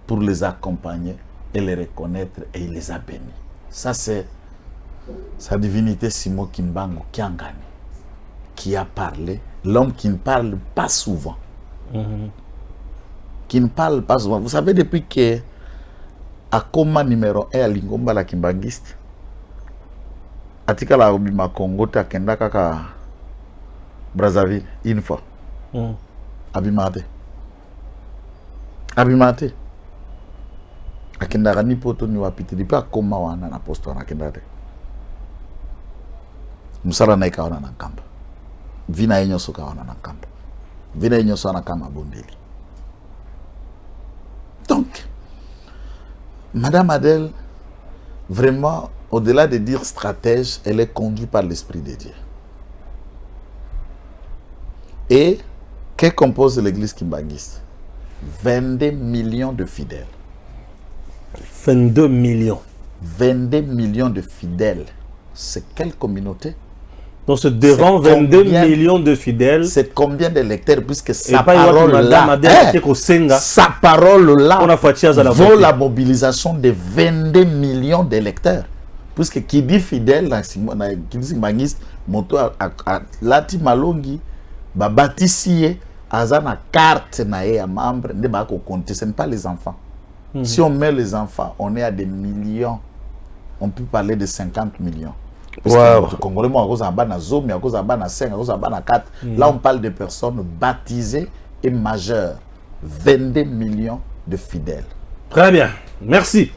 pour les accompagner et les reconnaître et il les a bénis. Ça c'est sa divinité Simo Kimbangu qui a gagné, qui a parlé, l'homme qui ne parle pas souvent. Qui ne parle pas souvent. Vous savez, depuis que Akoma numéro 1 à Lingomba la Kimbangiste, Atika la Obima Congo ta kenda kaka Brazzaville, une fois. Abimate. Abimate. Akendaka ni poto ni wapiti. Dipe akoma wana na posto wana akendate. Musala na ika wana na kamba. Vina enyo soka wana na kamba. Vina enyo soka na kamba bondeli. Donc, Madame Adèle, vraiment, au-delà de dire stratège, elle est conduite par l'Esprit de Dieu. Et, que compose l'église kimbangiste? 22 millions de fidèles.
22 millions.
22 millions de fidèles. C'est quelle communauté?
Donc, c'est devant 22 millions de fidèles.
C'est combien de lecteurs, puisque sa parole là, sa parole là vaut la mobilisation de 22 millions de lecteurs. Puisque qui dit fidèle, qui dit mangiste, moto a lati malongi, ba bâtissier, azana carte na ya membre, ne ba ko compter, ce n'est pas les enfants. Si on met les enfants, on est à des millions. On peut parler de 50 millions. Wow. Congolais, à cause de Zoom, à cause de 5, à cause de 4. Là, on parle de personnes baptisées et majeures. 22 millions de fidèles.
Très bien. Merci.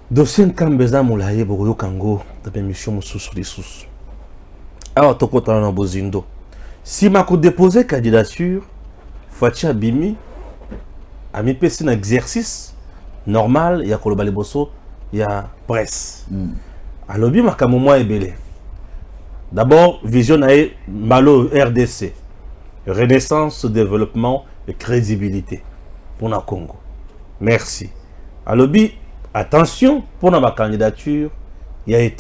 Dossier Nkambeza Moulaye Bogoyo Kango, de l'émission Moussous les Sous. Alors, Toko Talana Bozindo. Si ma ko déposé candidature, Fatia Bimi a mis un exercice normal, il y a Kolobale Bosso, il y a presse. Alobi makamomwa ebele. D'abord, vision ae malo RDC. Renaissance, développement et crédibilité pour le Congo. Merci. Alobi, attention pour ma candidature, il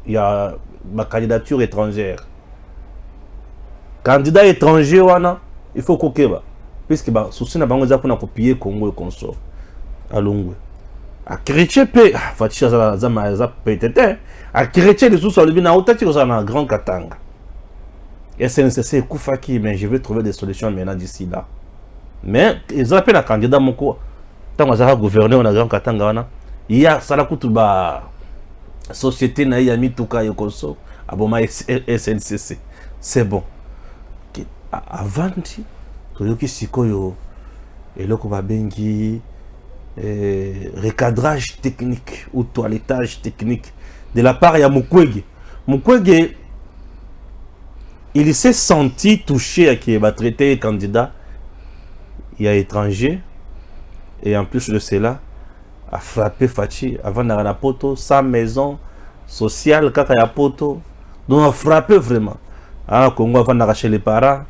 y a ma candidature étrangère. Candidat étranger wana, il faut kokeba. Puisque ba souci na bango za pour copier Congo et consort. Alongwe. A chrétien pe fatisha za peut-être a chrétien les sous le bina otati ko na grand katanga. SNCC Koufaki, mais je vais trouver des solutions maintenant d'ici là. Mais ils appellent un candidat moko tant que ça gouverner on a grand katanga wana. Il y a sala kutu ba société na ya mituka yokoso aboma SNCC. C'est bon. Avant toyoki sikoyo eloko ba bengi recadrage technique ou toilettage technique de la part de Mukwege. Mukwege, il s'est senti touché à qui va traiter candidat il y a étranger et en plus de cela a frappé Fachi avant d'aller à Poto, sa maison sociale kaka ya Poto, donc a frappé vraiment. Ah Congo avant d'arracher les parents.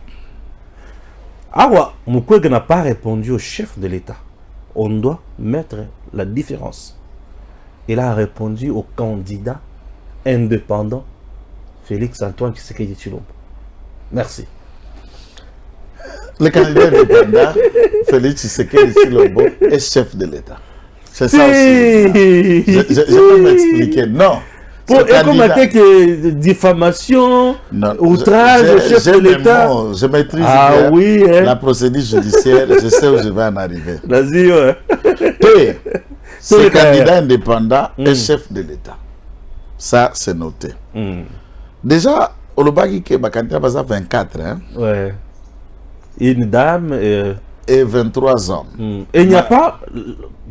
Ah Mukwege n'a pas répondu au chef de l'État. On doit mettre la différence. Il a répondu au candidat indépendant Félix Antoine Tshisekedi Tshilombo. Merci.
Le candidat indépendant Félix Tshisekedi Tshilombo est chef de l'État. C'est ça aussi. Je peux m'expliquer. Non.
Pour commettre que diffamation, outrage au chef de l'État.
Je maîtrise
bien
la procédure judiciaire, je sais où je vais en arriver.
Vas-y, ouais.
Ce candidat indépendant est chef de l'État. Ça, c'est noté. Déjà, au Lobaki, il y a candidat 24. Hein?
Ouais. Une dame
et 23 hommes.
Et il n'y a pas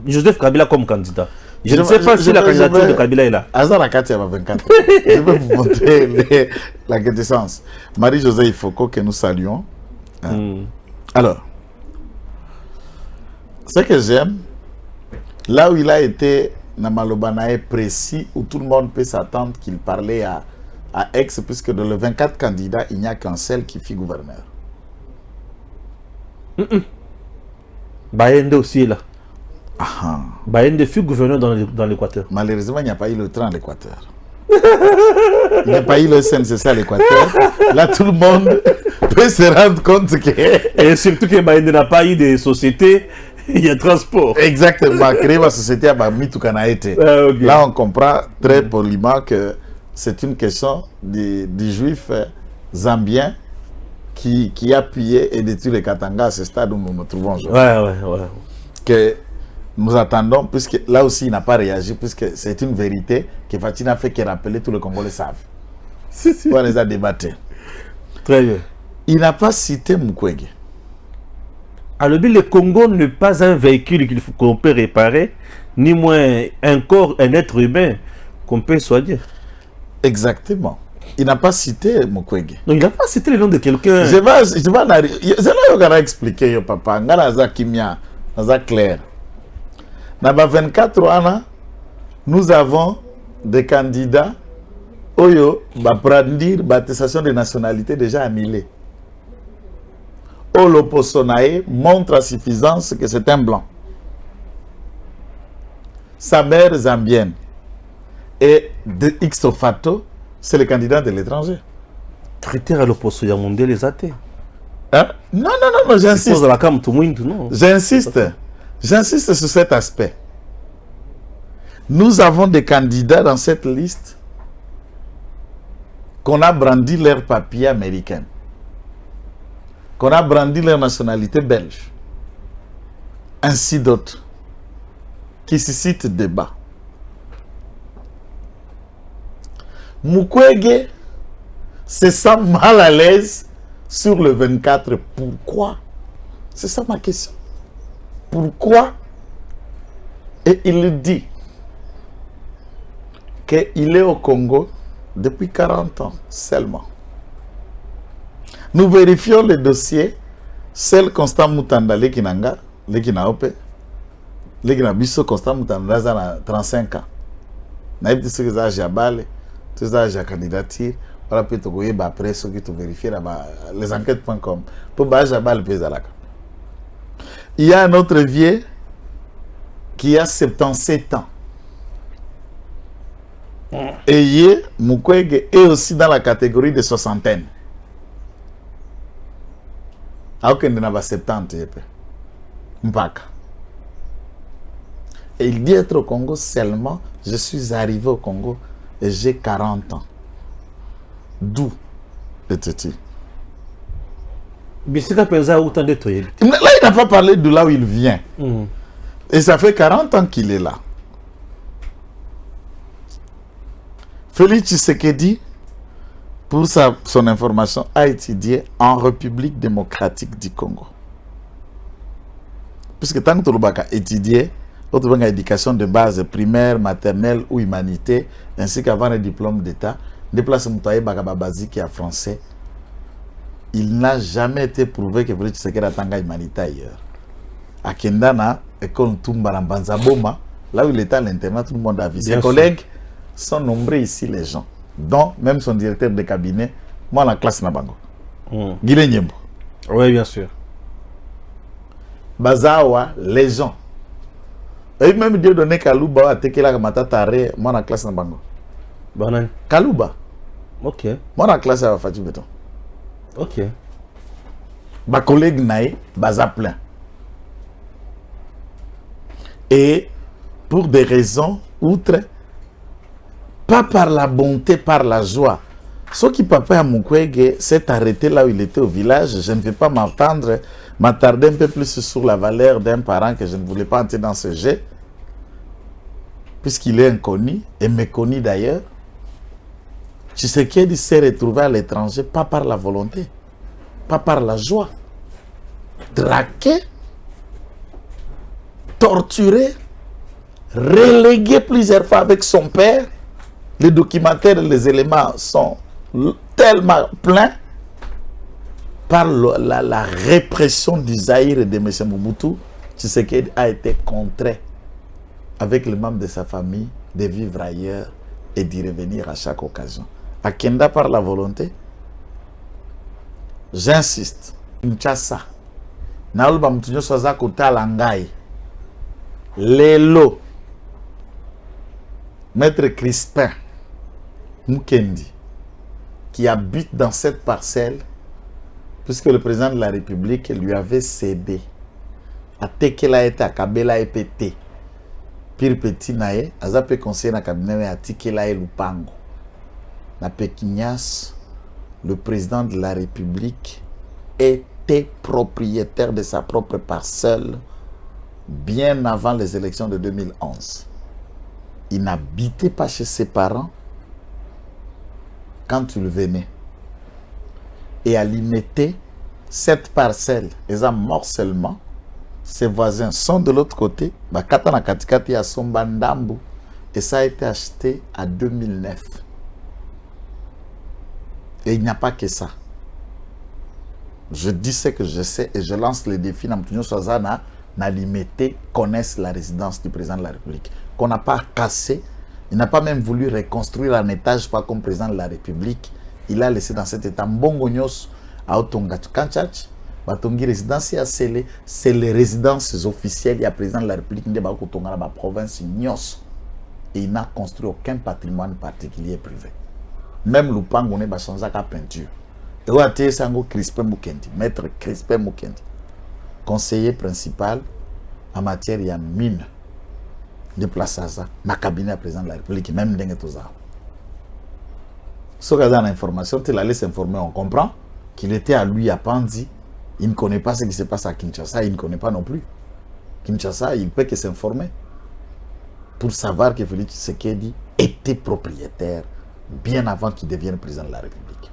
Joseph Kabila comme candidat. Je ne sais pas si la candidature de Kabila est là.
Azar Akati a 24. Je vais vous montrer la quintessence. Marie-Josée Ifoko, que nous saluons. Alors, ce que j'aime, là où il a été, Namalobanae précis, où tout le monde peut s'attendre qu'il parlait à Aix, puisque dans les 24 candidats, il n'y a qu'un seul qui fut gouverneur.
Bayende aussi est là.
Bayende
fut gouverneur dans l'Équateur.
Malheureusement, il n'y a pas eu le train à l'Équateur. Il n'y a pas eu le SNCC à l'Équateur. Là, tout le monde peut se rendre compte que...
Et surtout que Bayende n'a pas eu de société, il y a transport.
Exactement. Créer ma société à Bamitukanaete. Okay. Là, on comprend très poliment que c'est une question du juif zambien qui appuyait et détruit les Katanga à ce stade où nous nous trouvons aujourd'hui.
Ouais.
Que nous attendons, puisque là aussi il n'a pas réagi, puisque c'est une vérité que Fatina fait que rappeler, tout le Congolais savent. On les a débattus.
Très bien.
Il n'a pas cité Mukwege.
Alors, le Congo n'est pas un véhicule qu'on peut réparer, ni moins un corps, un être humain qu'on peut soigner.
Exactement. Il n'a pas cité Mukwege.
Donc, il n'a pas cité le nom de quelqu'un.
Je vais expliquer, papa. Ngala kimia, naza clair. Dans 24 ans, nous avons des candidats Oyo, brandir l'attestation de nationalité déjà annulée. Oloposonae montre à suffisance que c'est un blanc. Sa mère zambienne. Et de ipso facto, c'est le candidat de l'étranger.
Critère à l'opposition, il y a mondial les athées.
Hein? Non, j'insiste. J'insiste sur cet aspect. Nous avons des candidats dans cette liste qu'on a brandi leur papier américain, qu'on a brandi leur nationalité belge, ainsi d'autres, qui suscitent débat. Mukwege se sent mal à l'aise sur le 24. Pourquoi? C'est ça ma question. Pourquoi? Et il dit qu'il est au Congo depuis 40 ans seulement. Nous vérifions le dossier. Celle Constant Mutanda, Lekinanga, Lekinaope, Lekinabiso, Constant Mutanda, a 35 ans. Naïb dit ce que ça a jabale, tout ça a candidature. Voilà, peut-être que après, ce qui te vérifie, les enquêtes.com. Pour jabale, il y a un autre vieux qui a 77 ans. Et Mukwege est aussi dans la catégorie de soixantaine. Alors qu'il n'a pas 70. Et il dit être au Congo seulement. Je suis arrivé au Congo et j'ai 40 ans. D'où était-il?
Mais c'est qu'à présent, autant de toi.
Là, il n'a pas parlé de là où il vient. Et ça fait 40 ans qu'il est là. Félix Tshisekedi, pour son information, a étudié en République démocratique du Congo. Puisque tant que tu as étudié, tu as éducation de base primaire, maternelle ou humanité, ainsi qu'avant le diplôme d'État, déplace Moutaye Bagaba basique et français, il n'a jamais été prouvé que Félix Tshisekedi a tanga humanité ailleurs. À Kendana, école Tumba Banzaboma, là où il était à l'internat, tout le monde a vu. Ses collègues sont nombreux ici, les gens, dont même son directeur de cabinet, moi la classe Nabango. Guilé Nyembo.
Oui, bien sûr.
Bazawa, les gens. Et même Dieu donné Kalouba à Tekela Matatare, moi la classe Nabango.
Banan.
Kalouba.
Ok.
Moi la classe à Fatih Beton.
Ok.
Ma collègue Naï, Baza plein. Et pour des raisons outre, pas par la bonté, par la joie. Ce qui papa à Mukwege s'est arrêté là où il était au village. Je ne vais pas m'attarder un peu plus sur la valeur d'un parent que je ne voulais pas entrer dans ce jet, puisqu'il est inconnu et méconnu d'ailleurs. Tshisekedi s'est retrouvé à l'étranger, pas par la volonté, pas par la joie. Draqué, torturé, relégué plusieurs fois avec son père. Les documentaires, les éléments sont tellement pleins par la répression du Zaïre et de M. Mobutu. Tshisekedi a été contraint avec les membres de sa famille de vivre ailleurs et d'y revenir à chaque occasion. À Kenda par la volonté, j'insiste, Kinshasa, Naulba Mtunyo Soza Kota Langai, Lelo, Maître Crispin Mukendi, qui habite dans cette parcelle, puisque le président de la République lui avait cédé à Tekela et à Kabela et Pété. Pire petit nae, Azape conseiller na cabinet à Tikela et Lupango. Na Pékignas, le président de la République était propriétaire de sa propre parcelle bien avant les élections de 2011. Il n'habitait pas chez ses parents quand il venait. et à limiter cette parcelle. Ils ont morcellement. Ses voisins sont de l'autre côté. Bakata na katikati ya Somba Ndambu. Et ça a été acheté en 2009. Et il n'y a pas que ça. Je dis ce que je sais et je lance le défi dans Mtunyo Swazana na limité connaissent la résidence du président de la République. Qu'on n'a pas cassé. Il n'a pas même voulu reconstruire un étage pas comme président de la République. Il a laissé dans cet état Mbongonyos à Otonga Kanchach. Batongi résidence c'est les résidences officielles. Il y a président de la République qui est dans la province Nyos. Et il n'a construit aucun patrimoine particulier privé. Même Lupango n'est pas changé la peinture. Et où a-t-il Sango Crispin Mukendi, maître Crispin Mukendi, conseiller principal en matière de mine de Place Aza, ma cabinet président de la République, même dans tout ça. Ce cas d'information, tu la laisses informer, on comprend qu'il était à lui à Pandi. Il ne connaît pas ce qui se passe à Kinshasa, il ne connaît pas non plus. Kinshasa, il peut que s'informer pour savoir que Félix Tshisekedi était propriétaire bien avant qu'il devienne président de la République.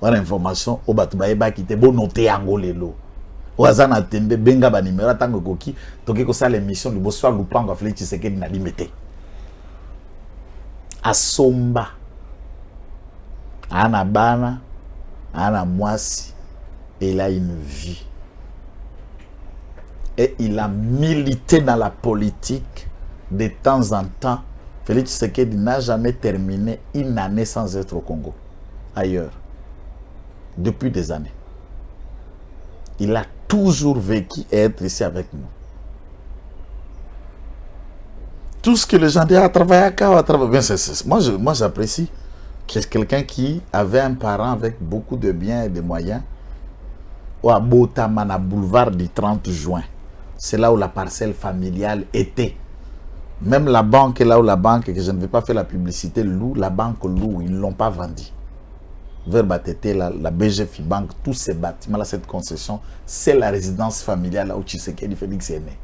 Voilà l'information au Batubaïba qui était bon noté en Golelo. Au hasard, attendez, benga ba numéro tango koki, toki ko ça l'émission du bonsoir Lupango Félix Tshisekedi n'a limité. À Somba, Ana Bana, Ana Mwasi, et il a une vie. Et il a milité dans la politique de temps en temps. Félix Tshisekedi n'a jamais terminé une année sans être au Congo, ailleurs, depuis des années. Il a toujours vécu et être ici avec nous. Tout ce que les gens disent à travers moi j'apprécie que quelqu'un qui avait un parent avec beaucoup de biens et de moyens au Botamana boulevard du 30 juin. C'est là où la parcelle familiale était. Même la banque, là où la banque, que je ne vais pas faire la publicité, loue, la banque loue, ils ne l'ont pas vendu. Vers Batete, la BGFI Bank, tous ces bâtiments-là, cette concession, c'est la résidence familiale là où Tshisekedi Félix est né.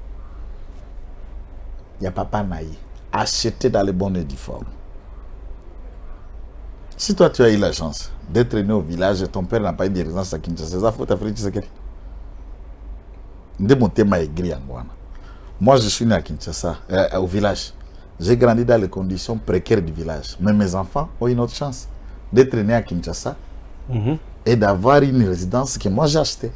Il y a Papa Naï, acheté dans les bonnes et due formes. Si toi tu as eu la chance d'être né au village et ton père n'a pas eu de résidence à Kinshasa, ça faut t'affaire Tshisekedi. Moi je suis né à Kinshasa, au village. J'ai grandi dans les conditions précaires du village. Mais mes enfants ont une autre chance d'être né à Kinshasa et d'avoir une résidence que moi j'ai achetée.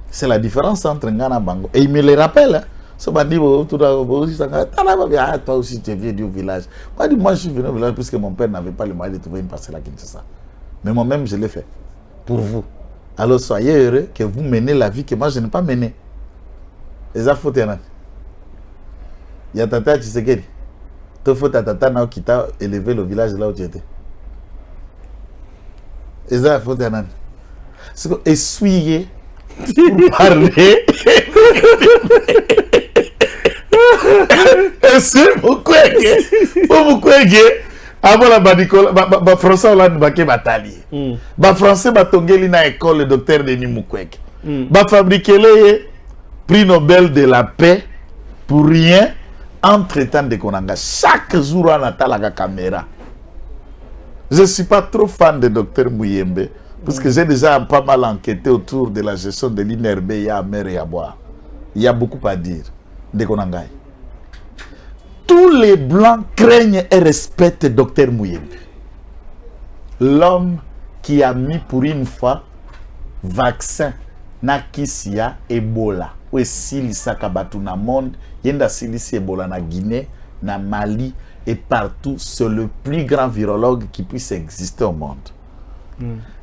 C'est la différence entre Ngana et Bango. Et il me le rappelle. Hein. Ce m'a dit, toi aussi tu es venu au village. Moi je suis venu au village puisque mon père n'avait pas le moyen de trouver une parcelle à Kinshasa. Mais moi-même je l'ai fait. Pour vous. Alors soyez heureux que vous menez la vie que moi je n'ai pas menée. Et ça faut tenir. Il y a Tata Tshisekedi. Tu faut ta tata qui t'a élevé le village là où tu étais. Et ça faut tenir. Essuyez pour parler. Et c'est beaucoup. Avant la Nicolas, français Hollande baké batali. Français batongeli na école le docteur Denis Mukwege. Fabriquer les prix Nobel de la paix pour rien entre-temps de Konanga. Chaque jour on a la caméra. Je ne suis pas trop fan de docteur Muyembe parce que j'ai déjà pas mal enquêté autour de la gestion de l'INRB, il y a à mer et à boire. Il y a beaucoup à dire de Konanga. Tous les blancs craignent et respectent docteur Muyembe. L'homme qui a mis pour une fois vaccin na kisia Ebola. Ou silisa kabatu na monde, yenda silisi Ebola na Guinée, na Mali et partout. C'est le plus grand virologue qui puisse exister au monde.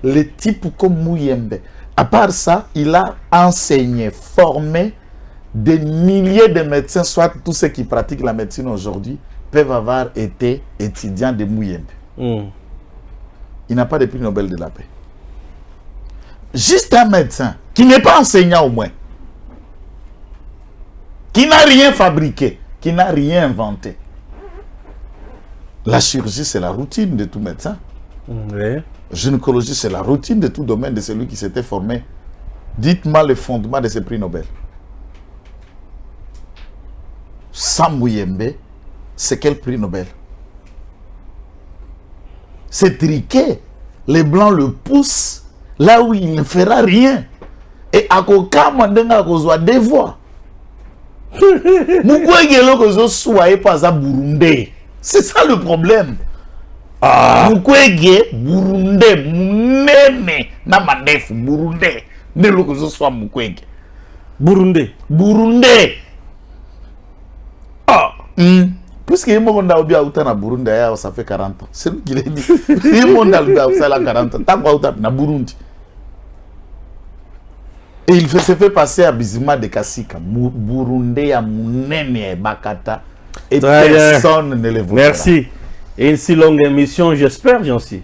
Les types comme Muyembe, à part ça, il a enseigné, formé des milliers de médecins, soit tous ceux qui pratiquent la médecine aujourd'hui, peuvent avoir été étudiants de Muyembe. Il n'a pas de prix Nobel de la paix. Juste un médecin qui n'est pas enseignant au moins, qui n'a rien fabriqué, qui n'a rien inventé. La chirurgie, c'est la routine de tout médecin. Gynécologie, c'est la routine de tout domaine de celui qui s'était formé. Dites-moi le fondement de ce prix Nobel. Sans Muyembe, c'est quel prix Nobel? C'est triqué. les Blancs le poussent là où il ne fera rien. Et à Kokama, Ndenga Kozwa des voix. Mukwege Lokozo soyez pas à Burundi. C'est ça le problème. Mukwege, Burundi, Munene, Namanef, Burundi. Ne Lokozo soit Mukwege.
Burundi.
Burundi. Puisque il m'a dit que na Burundi, ça fait 40 ans. C'est lui qui l'a dit. Il m'a dit que ça fait 40 ans. Tant que na Burundi. Et il se fait passer à Bizima de Kassika. Burundi à Munene Bakata. Et
très
personne ne le voit.
Merci. Et une si longue émission, j'espère, j'en suis.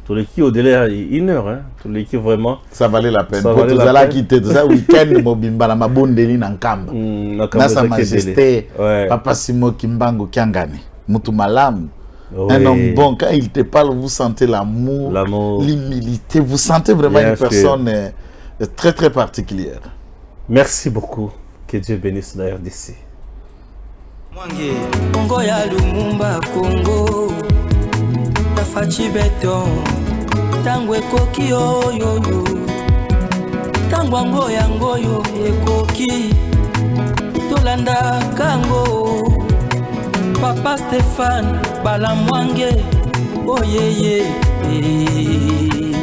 Tous les qui au-delà une heure, hein. Tous les qui vraiment.
Ça valait la peine.
Ça
Pour
valait
tous
la
ceux
peine.
qui étaient ça week-end, Mobimba, la Mabondeli Nankamba. Na Sa Majesté, Papa Simo Kimbango Kiangane. Moutou Malam. Un homme bon, quand il te parle, vous sentez l'amour, l'humilité. Vous sentez vraiment une personne très très particulière.
Merci beaucoup. Que Dieu bénisse la RDC.
Congo ya Lumumba Congo Tafachi beton Tango ekoki oyoyo Tango ngoya ngoyo ekoki Tolanda kango Papa Stéphane Balamwange Oyeye